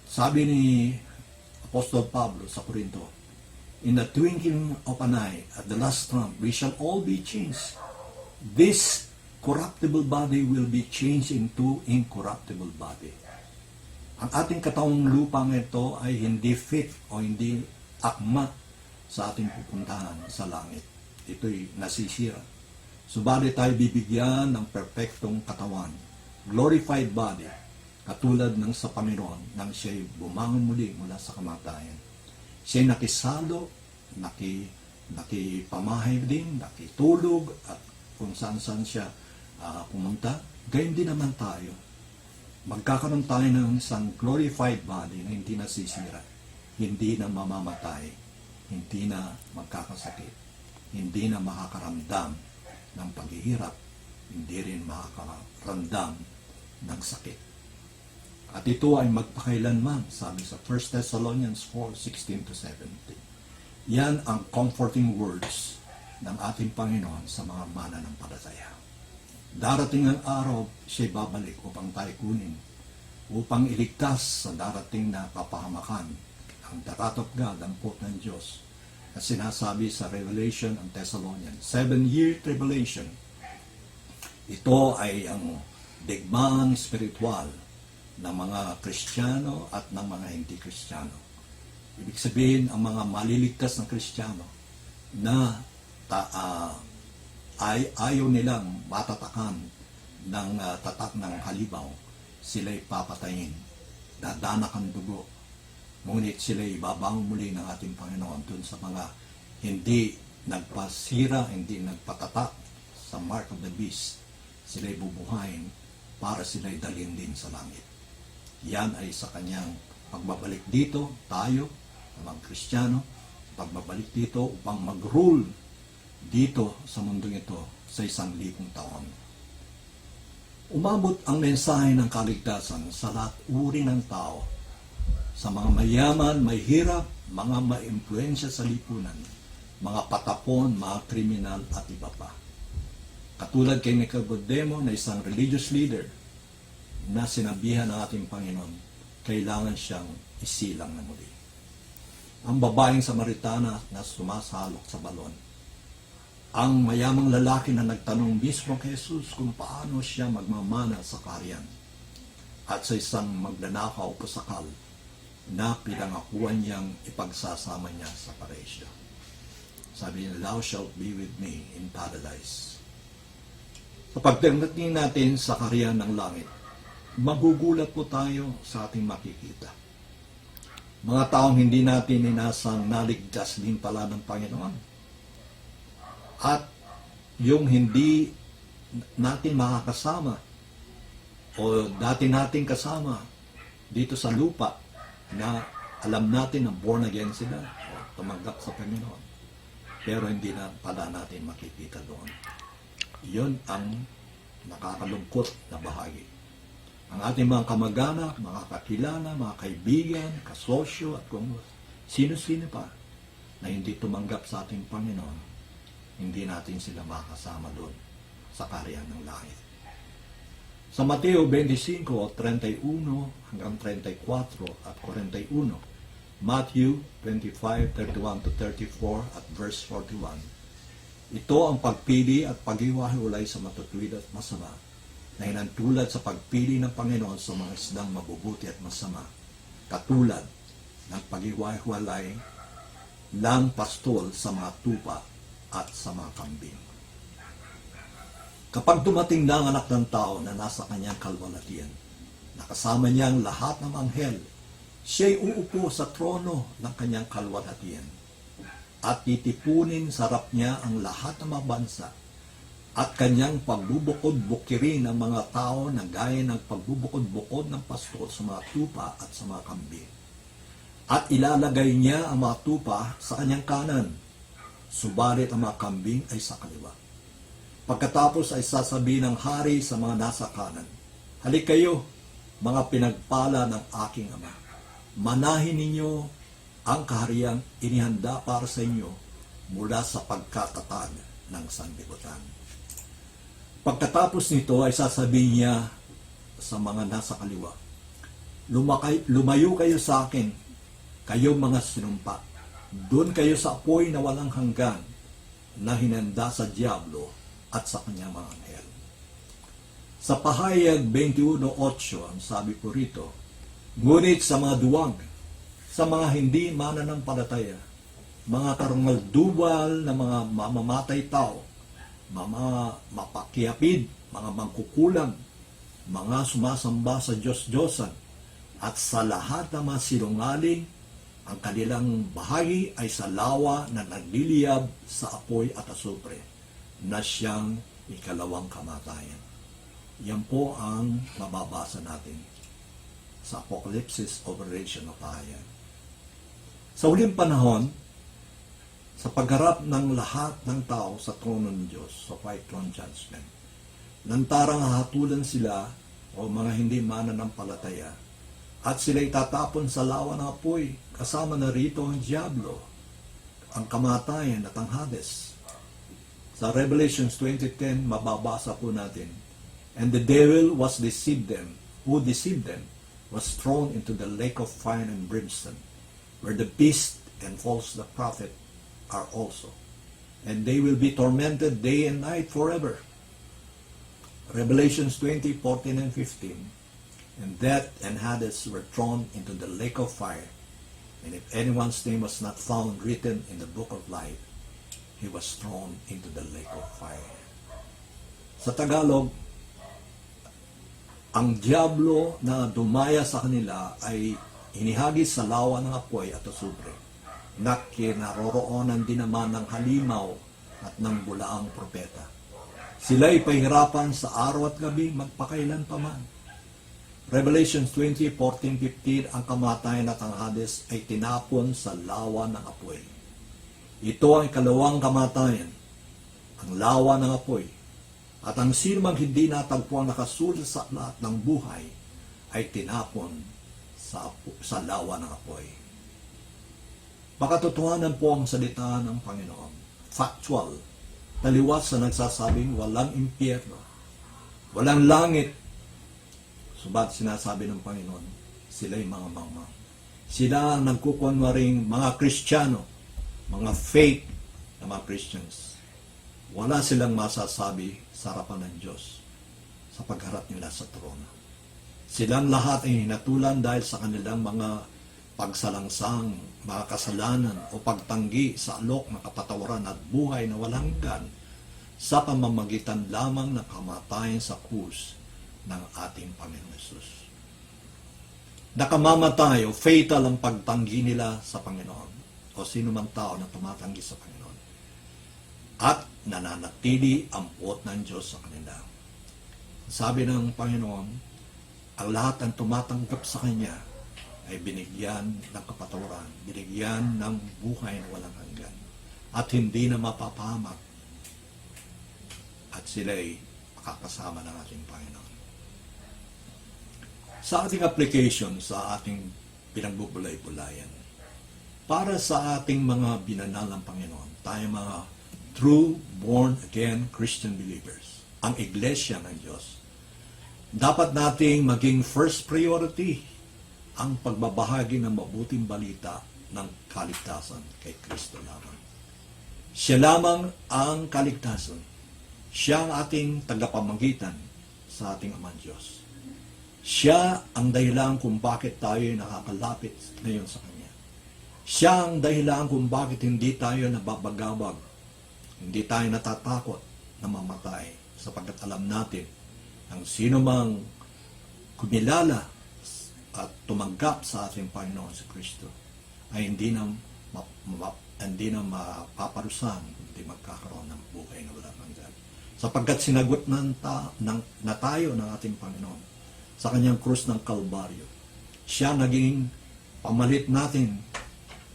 Sabi ni Apostol Pablo sa Corinto, in the twinkling of an eye, at the last trump, we shall all be changed. This corruptible body will be changed into incorruptible body. Ang ating katawang lupang ito ay hindi fit o hindi akma sa ating pupuntahan sa langit. Ito'y nasisira. Subalit tayo bibigyan ng perpektong katawan, glorified body, katulad ng sa Panginoon nang siya'y bumangon muli mula sa kamatayan. Siya'y nakisalo, nakipamahay din, nakitulog, at kung saan-saan siya pumunta. Gayon din naman tayo. Magkakaroon tayo ng isang glorified body na hindi nasisira, hindi na mamamatay, hindi na magkakasakit, hindi na makakaramdam ng paghihirap, hindi rin makakaramdam ng sakit. At ito ay magpakailanman, sabi sa 1 Thessalonians 4:16-17. Yan ang comforting words ng ating Panginoon sa mga mananampalataya. Darating ang araw, siya'y babalik upang tayo kunin, upang iligtas sa darating na kapahamakan, ang the wrath of God, ang pot ng Diyos, na sinasabi sa Revelation ng Thessalonians, 7-year tribulation. Ito ay ang digmaan spiritual ng mga Kristiyano at ng mga hindi Kristiyano. Ibig sabihin, ang mga maliligtas na Kristiyano na ayaw nilang matatakan ng tatak ng halimaw, sila'y papatayin, dadanak ang dugo. Ngunit sila'y babangon muli ng ating Panginoon dun sa mga hindi nagpasira, hindi nagpatatak sa mark of the beast. Sila'y bubuhayin para sila'y dalhin din sa langit. Yan ay sa kanyang pagbabalik dito, tayo, mga Kristiyano, pagbabalik dito upang mag-rule dito sa mundong ito sa 1,000 taon. Umabot ang mensahe ng kaligtasan sa lahat uri ng tao, sa mga mayaman, may hirap, mga maimpluensya sa lipunan, mga patapon, mga kriminal at iba pa. Katulad kay Nicodemo na isang religious leader na sinabihan ng ating Panginoon, kailangan siyang isilang na muli. Ang babaeng Samaritana na sumasalok sa balon. Ang mayamang lalaki na nagtanong mismo kay Jesus kung paano siya magmamana sa kaharian. At sa isang magnanakaw o pusakal na pinangakuan niyang ipagsasama niya sa paradisyo. Sabi niya, thou shalt be with me in paradise. Sa pagdating natin sa kaharian ng langit, magugulat po tayo sa ating makikita. Mga taong hindi natin inasang naligtas din pala ng Panginoon. At yung hindi natin makakasama o dati nating kasama dito sa lupa na alam natin na born again sila o tumanggap sa Panginoon. Pero hindi na pala natin makikita doon. Yun ang nakakalungkot na bahagi. Ang ating mga kamag-anak, mga kakilala, mga kaibigan, kasosyo, at kung sino-sino pa na hindi tumanggap sa ating Panginoon, hindi natin sila makasama doon sa kaharian ng langit. Sa Mateo 25:31 hanggang 34 at 41, Matthew 25:31-34 at verse 41, ito ang pagpili at paghiwa-hiwalay sa matutuwid at masama, na hinantulad sa pagpili ng Panginoon sa mga isdang mabubuti at masama, katulad ng paghiwa-hiwalay ng pastol sa mga tupa at sa mga kambing. Kapag dumating na ang anak ng tao na nasa kanyang kalwalatian, nakasama niya ang lahat ng anghel, siya'y uupo sa trono ng kanyang kalwalatian at titipunin sa harap niya ang lahat ng mga bansa at kanyang pagbubukod-bukirin ang mga tao na gaya ng pagbubukod-bukod ng pastol sa mga tupa at sa mga kambing. At ilalagay niya ang mga tupa sa kanyang kanan, subalit ang mga kambing ay sa kaliwa. Pagkatapos ay sasabihin ng hari sa mga nasa kanan, "Halik kayo, mga pinagpala ng aking ama. Manahin ninyo ang kahariang inihanda para sa inyo mula sa pagkatatag ng sanlibutan." Pagkatapos nito ay sasabihin niya sa mga nasa kaliwa, "Lumayo kayo sa akin, kayong mga sinumpa. Doon kayo sa apoy na walang hanggan na hinanda sa diablo at sa kanyang mga anghel." Sa pahayag 21:8, ang sabi po rito, "Ngunit sa mga duwag, sa mga hindi mananampalataya, mga karangal-duwal na mga mamamatay tao, mga mapakiyapid, mga mangkukulam, mga sumasamba sa Diyos-Diyosan, at sa lahat ng mga sinungaling, ang kanilang bahagi ay sa lawa na nagliliyab sa apoy at asupre, na siyang ikalawang kamatayan." Yan po ang mababasa natin sa Apocalypse of Revelation of Pahayag. Sa huling panahon, sa pagharap ng lahat ng tao sa trono ng Diyos, sa White Throne Judgment, lantarang hahatulan sila o mga hindi mananampalataya at sila'y tatapon sa lawa ng apoy, kasama na rito ang diablo, ang kamatayan at ang Hades. Sa Revelations 20:10, mababasa po natin, "And the devil was deceived them, who deceived them, was thrown into the lake of fire and brimstone, where the beast and false prophet are also, and they will be tormented day and night forever." Revelations 20:14 and 15, "And death and Hades were thrown into the lake of fire, and if anyone's name was not found written in the book of life, he was thrown into the lake of fire." Sa Tagalog, ang diablo na dumaya sa kanila ay inihagis sa lawa ng apoy at asupre, na kinaroroonan din naman ng halimaw at ng bulaang propeta. Sila'y pahirapan sa araw at gabi magpakailan pa man. Revelations 20:14-15, ang kamatayan at ang Hades ay tinapon sa lawa ng apoy. Ito ang ikalawang kamatayan, ang lawa ng apoy. At ang sinumang hindi natagpuang nakasulat sa lahat ng buhay ay tinapon sa lawa ng apoy. Makatotohanan po ang salita ng Panginoon. Factual. Taliwas sa nagsasabing walang impyerno, walang langit. Subalit sinasabi ng Panginoon, sila'y mga mangmang. Sila ang nagkukunwaring mga Kristiyano, mga fake na mga Christians. Wala silang masasabi sa harapan ng Diyos sa pagharap nila sa trono. Silang lahat ay hinatulan dahil sa kanilang mga pagsalangsang, mga kasalanan o pagtanggi sa alok ng kapatawaran at buhay na walang hanggan sa pamamagitan lamang ng kamatayan sa krus ng ating Panginoon Hesus. Nakamamatay o fatal ang pagtanggi nila sa Panginoon o sino man tao na tumatanggi sa Panginoon at nananatili ang puot ng Diyos sa kanila. Sabi ng Panginoon, ang lahat ng tumatanggap sa Kanya ay binigyan ng kapatawaran, binigyan ng buhay na walang hanggan, at hindi na mapapahamak, at sila'y makakasama ng ating Panginoon. Sa ating application, sa ating pinagbubulay-bulayan, para sa ating mga binanal ng Panginoon, tayo mga true born-again Christian believers, ang Iglesia ng Diyos, dapat nating maging first priority ang pagbabahagi ng mabuting balita ng kaligtasan kay Kristo lamang. Siya lamang ang kaligtasan. Siya ang ating tagapamagitan sa ating Amang Diyos. Siya ang dahilan kung bakit tayo ay nakakalapit ngayon sa Kanya. Siya ang dahilan kung bakit hindi tayo nababagawag, hindi tayo natatakot na mamatay, sapagkat alam natin ang sino mang kumilala at tumanggap sa ating Panginoon si Kristo ay hindi na mapaparusahan, hindi magkakaroon ng buhay na walang hanggan. Sapagkat sinagot na tayo ng ating Panginoon sa kanyang krus ng Kalbaryo. Siya naging pamalit natin.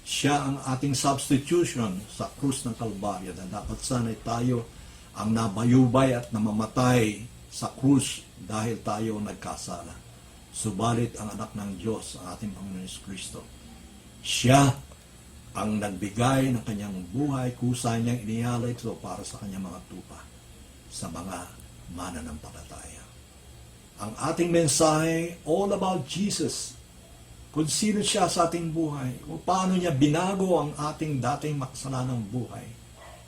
Siya ang ating substitution sa krus ng Kalbaryo na dapat sana'y tayo ang nabayubay at namamatay sa krus dahil tayo nagkasala. Subalit ang anak ng Diyos, ang ating Panginoon Kristo, siya ang nagbigay ng kanyang buhay, kusay niyang inialay ito para sa kanyang mga tupa, sa mga mananampalataya. Ang ating mensahe, all about Jesus, kung sino siya sa ating buhay, kung paano niya binago ang ating dating makasalanang buhay,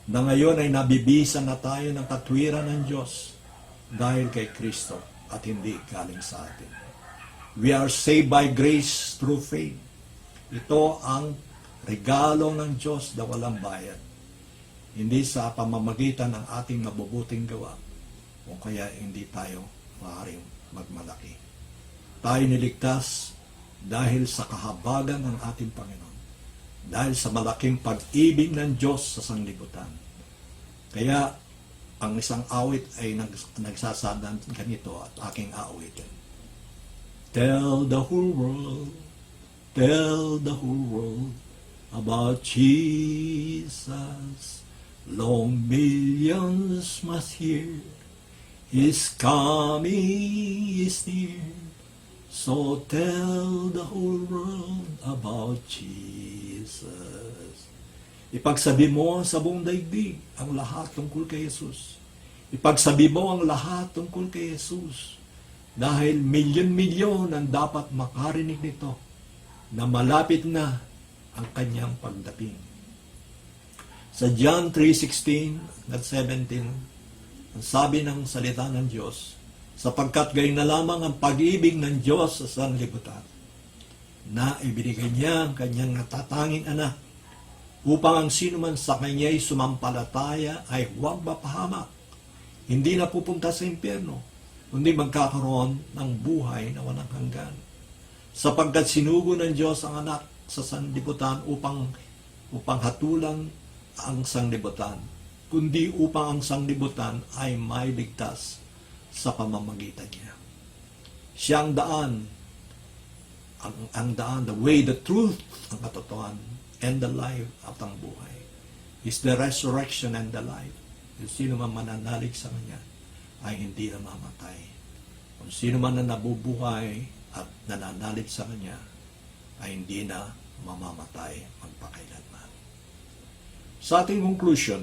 na ngayon ay nabibisan na tayo ng katwiran ng Diyos dahil kay Kristo at hindi galing sa atin. We are saved by grace through faith. Ito ang regalo ng Diyos na walang bayad. Hindi sa pamamagitan ng ating mabubuting gawa, o kaya hindi tayo maaaring magmalaki. Tayo niligtas dahil sa kahabagan ng ating Panginoon, dahil sa malaking pag-ibig ng Diyos sa sanglibutan. Kaya ang isang awit ay nagsasadan ganito at aking aawitin. Tell the whole world about Jesus. Long millions must hear, His coming is near. So tell the whole world about Jesus. Ipagsabi mo sa buong daigdig ang lahat tungkol kay Jesus. Ipagsabi mo ang lahat tungkol kay Jesus. Dahil milyon-milyon ang dapat makarinig nito na malapit na ang kanyang pagdating. Sa John 3:16 at 17, ang sabi ng salita ng Diyos, sapagkat gayon na lamang ang pag-ibig ng Diyos sa sanlibutan, na ibinigay niya ang kanyang natatanging anak, upang ang sino man sa kanya'y sumampalataya ay huwag mapahamak, hindi na pupunta sa impyerno, kundi magkakaroon ng buhay na walang hanggan. Sapagkat sinugo ng Diyos ang anak sa sanlibutan upang hatulan ang sanglibutan, kundi upang ang sanglibutan ay may ligtas sa pamamagitan niya. Siya ang daan, the way, the truth, ang katotohanan, and the life at ang buhay. Is the resurrection and the life. Kung sino man mananalig sa Kanya, ay hindi na mamatay. Kung sino man na nabubuhay at nananalig sa Kanya, ay hindi na mamamatay magpakailanman. Sa ating conclusion,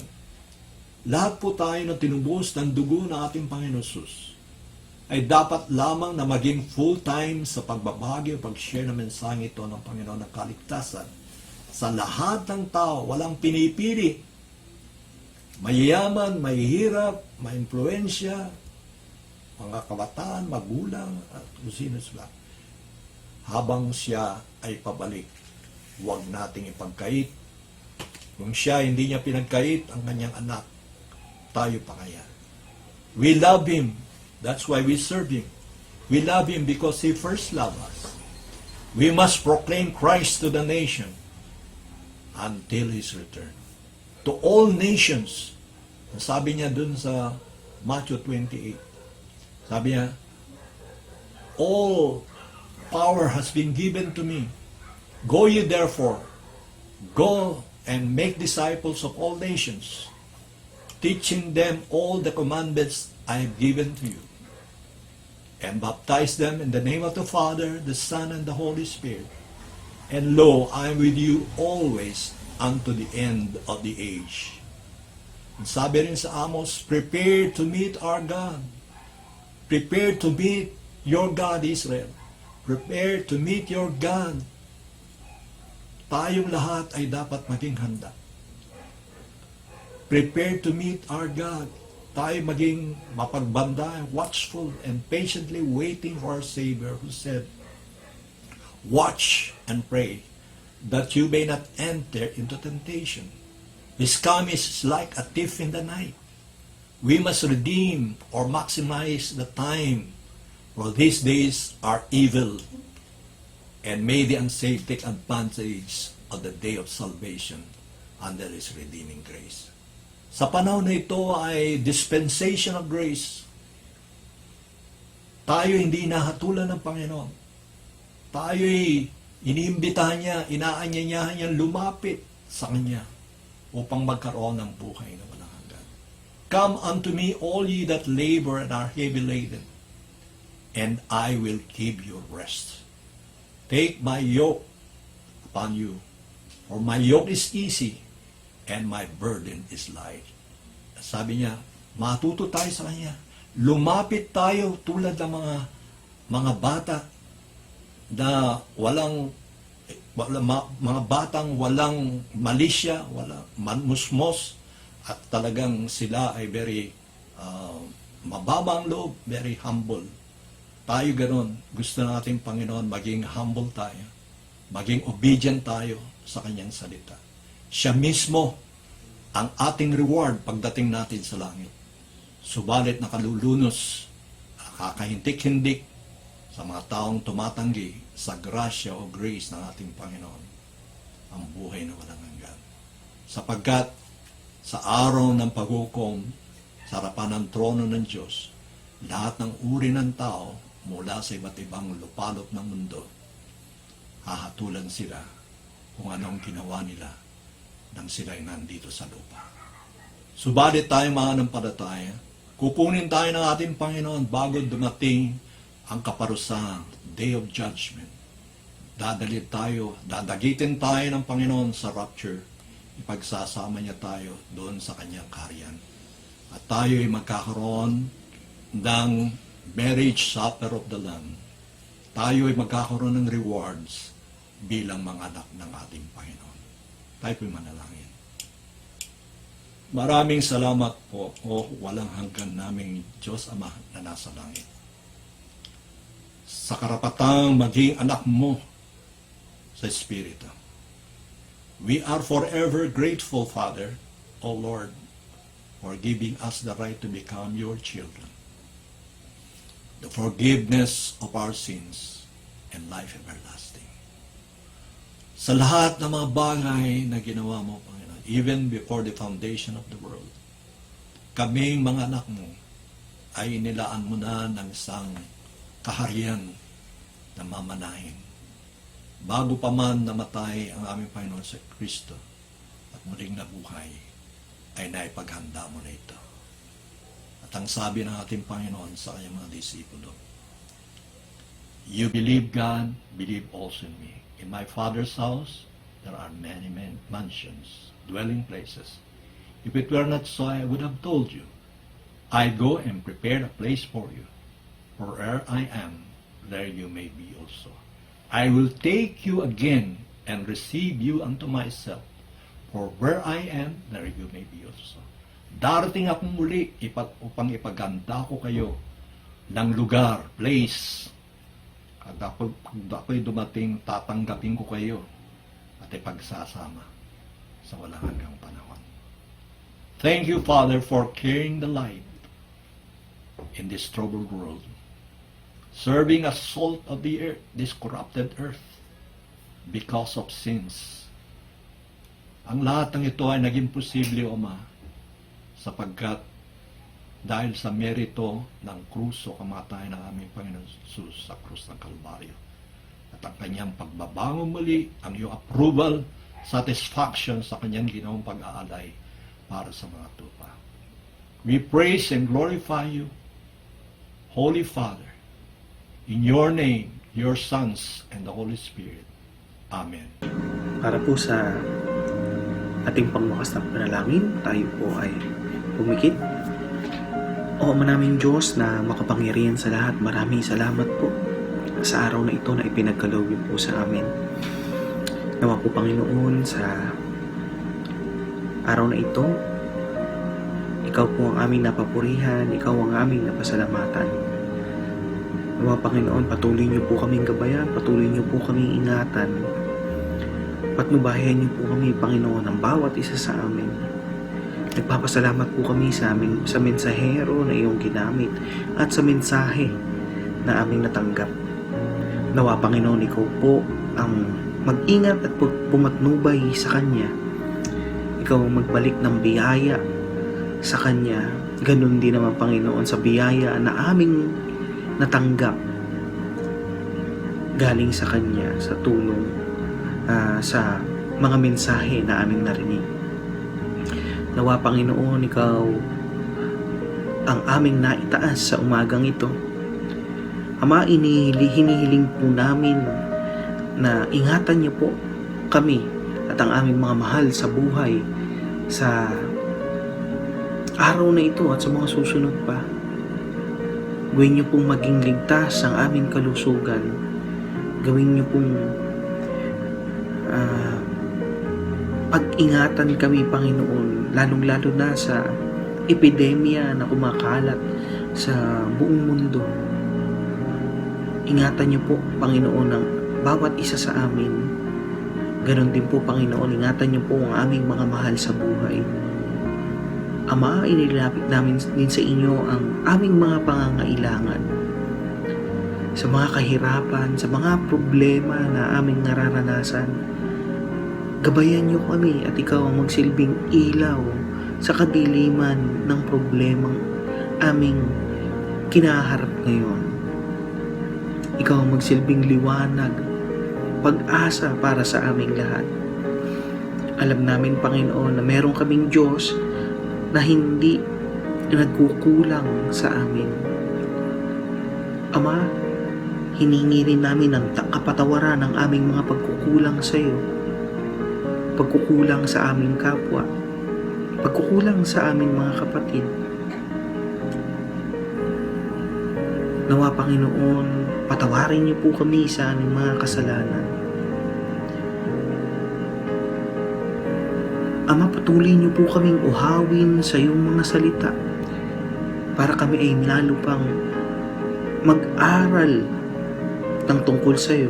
lahat po tayo na tinubos ng dugo ng ating Panginoon Jesus ay dapat lamang na maging full-time sa pagbabahagi o pag-share ng mensaheng ito ng Panginoon ng kaligtasan sa lahat ng tao, walang pinipili. Mayayaman, mahihirap, maimpluwensya, mga kabataan, magulang, at kung sino sila. Habang siya ay pabalik, huwag nating ipagkait. Kung siya hindi niya pinagkait ang kanyang anak, tayo pa kaya. We love Him. That's why we serve Him. We love Him because He first loved us. We must proclaim Christ to the nation until His return. To all nations. Sabi niya dun sa Matthew 28. Sabi niya, all power has been given to me. Go ye therefore. Go and make disciples of all nations, teaching them all the commandments I have given to you, and baptize them in the name of the Father, the Son, and the Holy Spirit. And lo, I am with you always unto the end of the age. And sabi rin sa Amos, prepare to meet our God. Prepare to meet your God, Israel. Prepare to meet your God. Tayong lahat ay dapat maging handa. Prepare to meet our God. Tayo maging mapagbanda, watchful, and patiently waiting for our Savior who said, watch and pray, that you may not enter into temptation. His coming is like a thief in the night. We must redeem or maximize the time, for these days are evil, and may the unsaved take advantage of the day of salvation under His redeeming grace. Sa panahon na ito ay dispensation of grace. Tayo hindi nahatulan ng Panginoon. Tayo'y iniimbitahan niya, inaanyayahan niya lumapit sa Kanya upang magkaroon ng buhay na walang hanggan. Come unto me, all ye that labor and are heavy laden, and I will give you rest. Take my yoke upon you, for my yoke is easy, and my burden is light. Sabi niya, matuto tayo sa Kanya. Lumapit tayo tulad ng mga bata na mga batang walang malisya, walang manmusmos, at talagang sila ay very mababang loob, very humble. Tayo ganon. Gusto natin, Panginoon, maging humble tayo, maging obedient tayo sa Kanyang salita. Siya mismo ang ating reward pagdating natin sa langit. Subalit nakalulunos, kakahintik-hindik sa mga taong tumatanggi sa grasya o grace ng ating Panginoon ang buhay na walang hanggan. Sapagkat sa araw ng paghukom sa harapan ng trono ng Diyos, lahat ng uri ng tao mula sa iba't ibang lupalop ng mundo, hahatulan sila kung anong ginawa nila nang sila'y nandito sa lupa. Subalit tayo mananampalataya, kukunin tayo ng ating Panginoon bago dumating ang kaparusang Day of Judgment. Dadagitin tayo ng Panginoon sa rapture. Ipagsasama niya tayo doon sa Kanyang kaharian. At tayo ay magkakaroon ng marriage supper of the Lamb. Tayo ay magkakaroon ng rewards bilang mga anak ng ating Panginoon. Tayo po'y manalangin. Maraming salamat po, o walang hanggan naming Diyos Ama na nasa langit. Sa karapatang maging anak mo sa Espiritu. We are forever grateful, Father, O Lord, for giving us the right to become your children. The forgiveness of our sins and life everlasting. Sa lahat ng mga bagay na ginawa mo, Panginoon, even before the foundation of the world, kaming mga anak mo ay nilaan mo na ng isang kaharian na mamanahin. Bago pa man namatay ang aming Panginoon sa Kristo at muling nabuhay, ay naipaghanda mo na ito. At ang sabi ng ating Panginoon sa kanyang mga disipulo, you believe God, believe also in me. In my Father's house, there are many mansions, dwelling places. If it were not so, I would have told you. I go and prepare a place for you. For where I am, there you may be also. I will take you again and receive you unto myself. For where I am, there you may be also. Darating akong muli upang ipaganda ko kayo ng lugar, place. At ako'y dumating, tatanggapin ko kayo at ipagsasama sa walang hanggang panahon. Thank you, Father, for carrying the light in this troubled world, serving as salt of the earth, this corrupted earth, because of sins. Ang lahat ng ito ay naging posible, O Ma, sapagkat dahil sa merito ng krus o kamatayan ng aming Panginoon Jesus sa krus ng Kalbaryo. At ang kanyang pagbabangon muli, ang iyong approval, satisfaction sa kanyang ginawang pag-aalay para sa mga tupa. We praise and glorify you, Holy Father, in your name, your sons, and the Holy Spirit. Amen. Para po sa ating pangwakas na panalangin, tayo po ay pumikit. O Ama naming Diyos na makapangyarihan sa lahat, maraming salamat po sa araw na ito na ipinagkaloob niyo po sa amin. Nawa po, Panginoon, sa araw na ito, ikaw po ang aming napapurihan, ikaw ang aming napasalamatan. Nawa, Panginoon, patuloy niyo po kaming gabayan, patuloy niyo po kaming ingatan Patnubayan niyo po kami, Panginoon, ng bawat isa sa amin. Nagpapasalamat po kami sa mensahero na iyong ginamit at sa mensahe na aming natanggap. Nawa, Panginoon, ikaw po ang mag-ingat at pumatnubay sa Kanya. Ikaw ang magbalik ng biyaya sa Kanya. Ganun din naman, Panginoon, sa biyaya na aming natanggap galing sa Kanya, sa tulong, sa mga mensahe na aming narinig. Nawa, Panginoon, ikaw ang aming naitaas sa umagang ito. Ama, hinihiling po namin na ingatan niyo po kami at ang aming mga mahal sa buhay sa araw na ito at sa mga susunod pa. Gawin niyo pong maging ligtas ang aming kalusugan. Gawin niyo pong pag-ingatan kami, Panginoon, lalong-lalo na sa epidemya na kumakalat sa buong mundo. Ingatan niyo po, Panginoon, ang bawat isa sa amin. Ganon din po, Panginoon, ingatan niyo po ang aming mga mahal sa buhay. Ama, inilapit namin din sa inyo ang aming mga pangangailangan. Sa mga kahirapan, sa mga problema na aming nararanasan, gabayan niyo kami at ikaw ang magsilbing ilaw sa kadiliman ng problemang aming kinaharap ngayon. Ikaw ang magsilbing liwanag, pag-asa para sa aming lahat. Alam namin, Panginoon, na meron kaming Diyos na hindi nagkukulang sa amin. Ama, hiningi rin namin ang kapatawaran ng aming mga pagkukulang sa iyo. Pagkukulang sa aming kapwa, pagkukulang sa aming mga kapatid. Nawa, Panginoon, patawarin niyo po kami sa aming mga kasalanan. Ama, patuloy niyo po kaming uhawin sa iyong mga salita para kami ay lalo pang mag-aral ng tungkol sa iyo.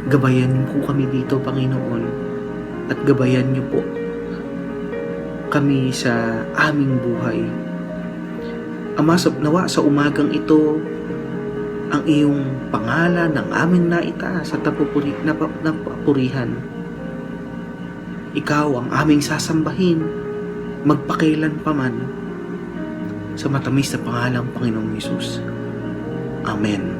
Gabayan niyo po kami dito, Panginoon, at gabayan niyo po kami sa aming buhay. Ama, nawa sa umagang ito, ang iyong pangalan ng aming naitaas at napapurihan. Ikaw ang aming sasambahin, magpakailan pa man, sa matamis na pangalang Panginoong Hesus. Amen.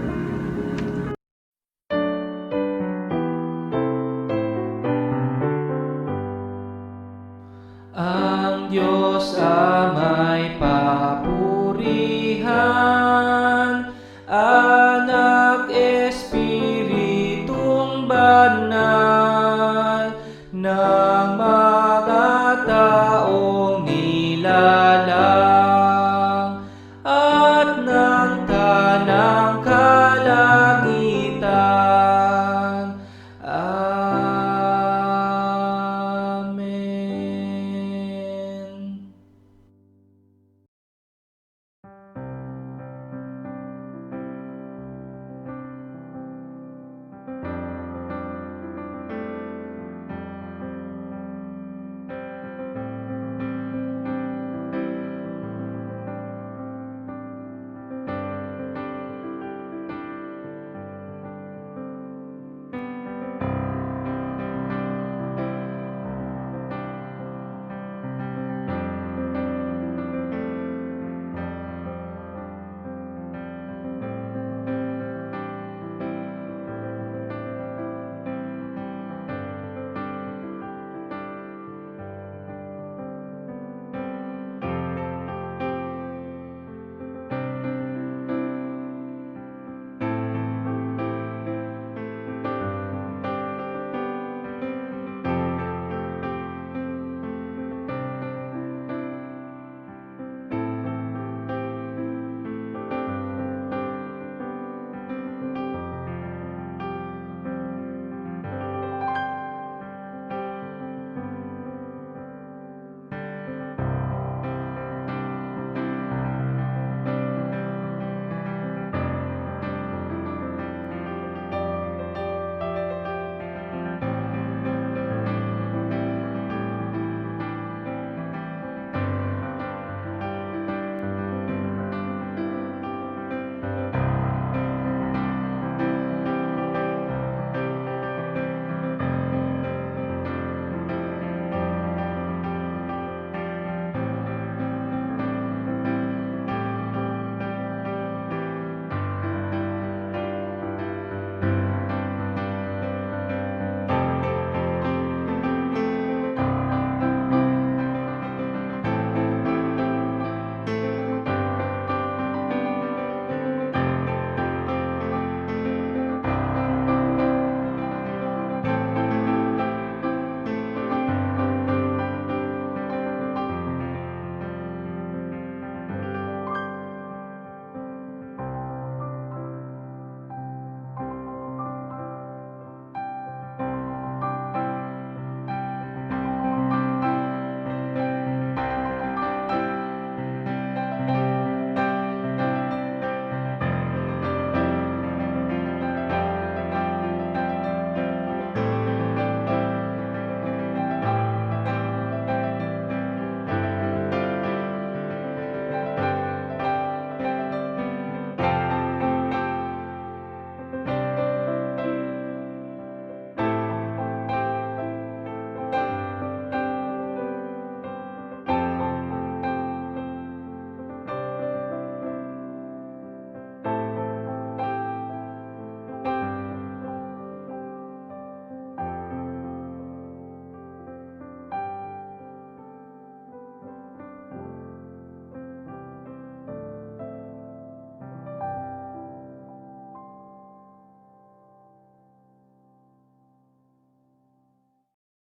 Ang Diyos ama'y papurihan, Anak, Espiritong Banal.